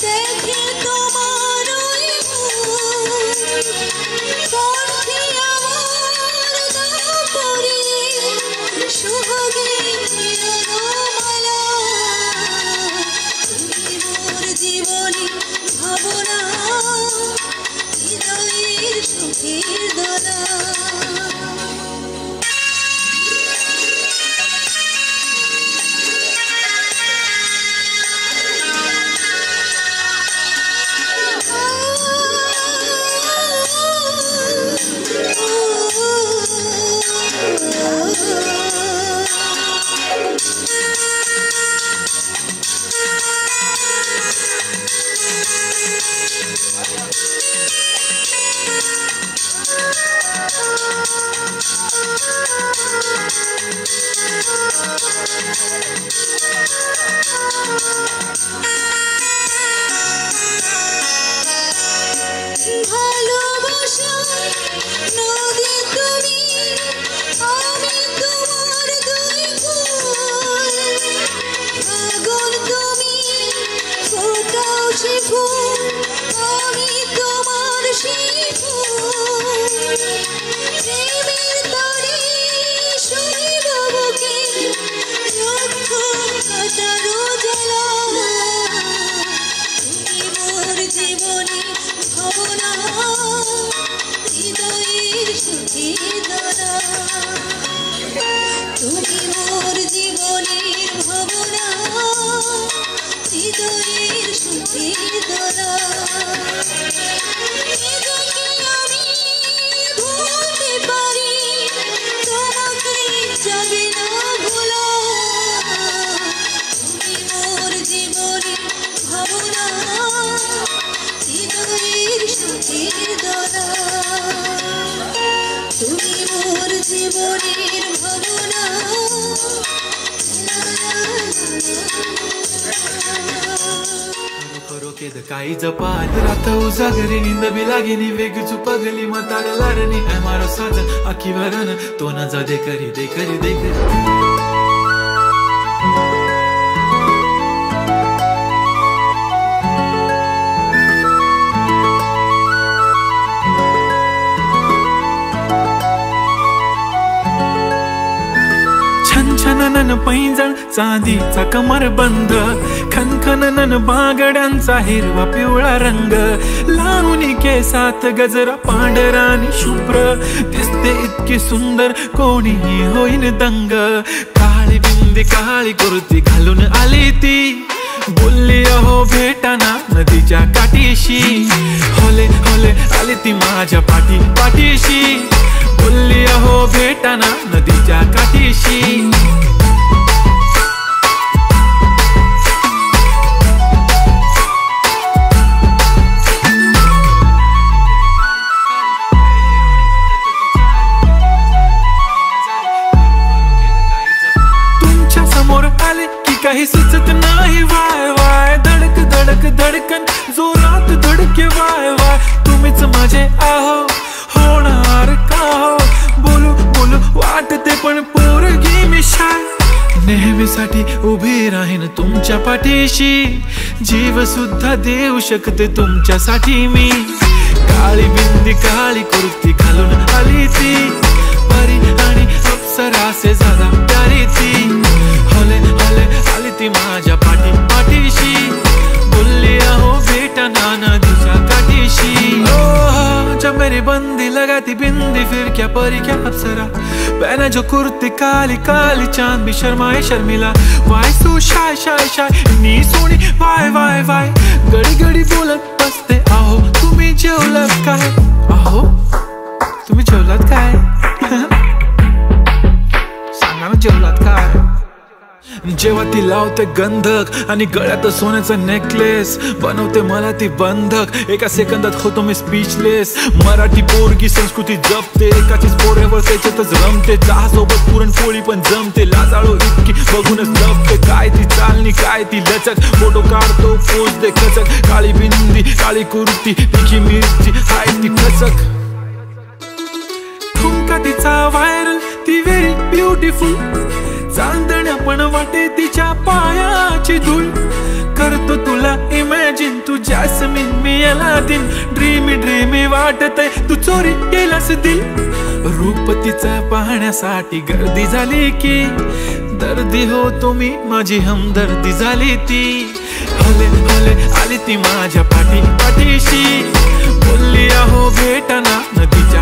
দেখে তোমার কণ্ঠে আমার দাও পরিয়ে সোহাগে মিলনমালা তুমি মোর জীবনে ভাবনা হৃদয়ের সুখের দোলা ভালোবাসা নদী তুমি আমি তোমার দুই ফুল পাগল তুমি ফোটাও সে ফুল আমি তোমার সেই ফুল প্রেমের তরে শৈব বুকে লক্ষ কাটারো জ্বালা তুমি মোর জীবনে ভাবনা হৃদয়ের সুখের দোলা তুমি মোর জীবনের ভাবনা হৃদয়ের সুখের দোলা নিজেকে আমি ভুলতে পারি তোমাকে যাবে না ভোলা তুমি মোর জীবনের ভাবনা হৃদয়ের সুখের দোলা তুমি মোর জীবনের ভাবনা खरोखेद काही जपाल रात उजागरी निंद बी लागेनी वेग चुपगली म्हातार लारणी मारो साजन आखी भरन तो ना जा दे करी दे करी दे करी छनछनन पैंजण चांदीचा कमरबंद खनखनन बागड्यांचा हिरवा पिवळा रंग लावणी केसात गजरा पांढरा आणि शुभ्र दिसते इतकी सुंदर कोणीही होईन दंग काळी बिंदी काळी कुर्ती घालून आली ती बोलली अहो भेटाना नदीच्या काठीशी होले होले आली ती माझ्या पाठीशी बोलली अहो भेटाना नदीच्या काठीशी तुमच्या समोर आले की काही सुचत नाही वाय वाय धडक धडक धडकन जोरात धडके वाय वाय तुम्हीच माझे आहो होणार का हो बोलू बोलू वाटते पण पोरगी मी शाय नेहमीसाठी उभी राहीन तुमच्या पाठीशी जीव सुद्धा देऊ शकते तुमच्यासाठी मी काळी बिंदी काळी कुर्ती घालून आली ती परी आणि अप्सरा से ज्यादा प्यारी ती होले होले आली ती माझ्या पाठीशी बोलली अहो बेटा नदीच्या काठीशी ओह जब मेरी बंदी लगाती बिंदी फिर क्या परी क्या अप्सरा पहना जो कुर्ती काली काली चांद भी शर्माए शर्मिला वाय सो शाय शाय शाय नी सोनी वाय वाय वाय गडी गडी बोलत बसते अहो तुम्ही जेवलात काय अहो तुम्ही जेवलात काय सांगा ना जेवलात काय जेव्हा ती लावते गंधक आणि गळ्यात सोन्याचा नेकलेस बनवते मला ती बंधक एका सेकंदात होतो मी स्पीचलेस मराठी पोरगी संस्कृती जपते एकाचीच पोरेवर त्याच्यातच रमते चहा सोबत पुरणपोळी पण जमते लाजाळू इतकी बघूनच जपते काय ती चालणी काय ती लचक फोटो काढतो पोज दे खचक काळी बिंदी काळी कुर्ती तिखी मिरची हाय ती खचक ठुमका तिचा व्हायरल ती व्हेरी ब्युटिफुल चांदण्या पण वाटे तिच्या पायाची धूळ करतो तुला इमॅजिन तू जॅस्मिन मी अलादीन ड्रीमी ड्रीमी वाटतय तू चोरी केलास दिल रूप तिचं पाहण्यासाठी गर्दी झाली की दर्दी हो तुम्ही माझी हमदर्दी झाली ती हले हले आली ती माझ्या पाठीशी बोलली अहो भेटाना नदीच्या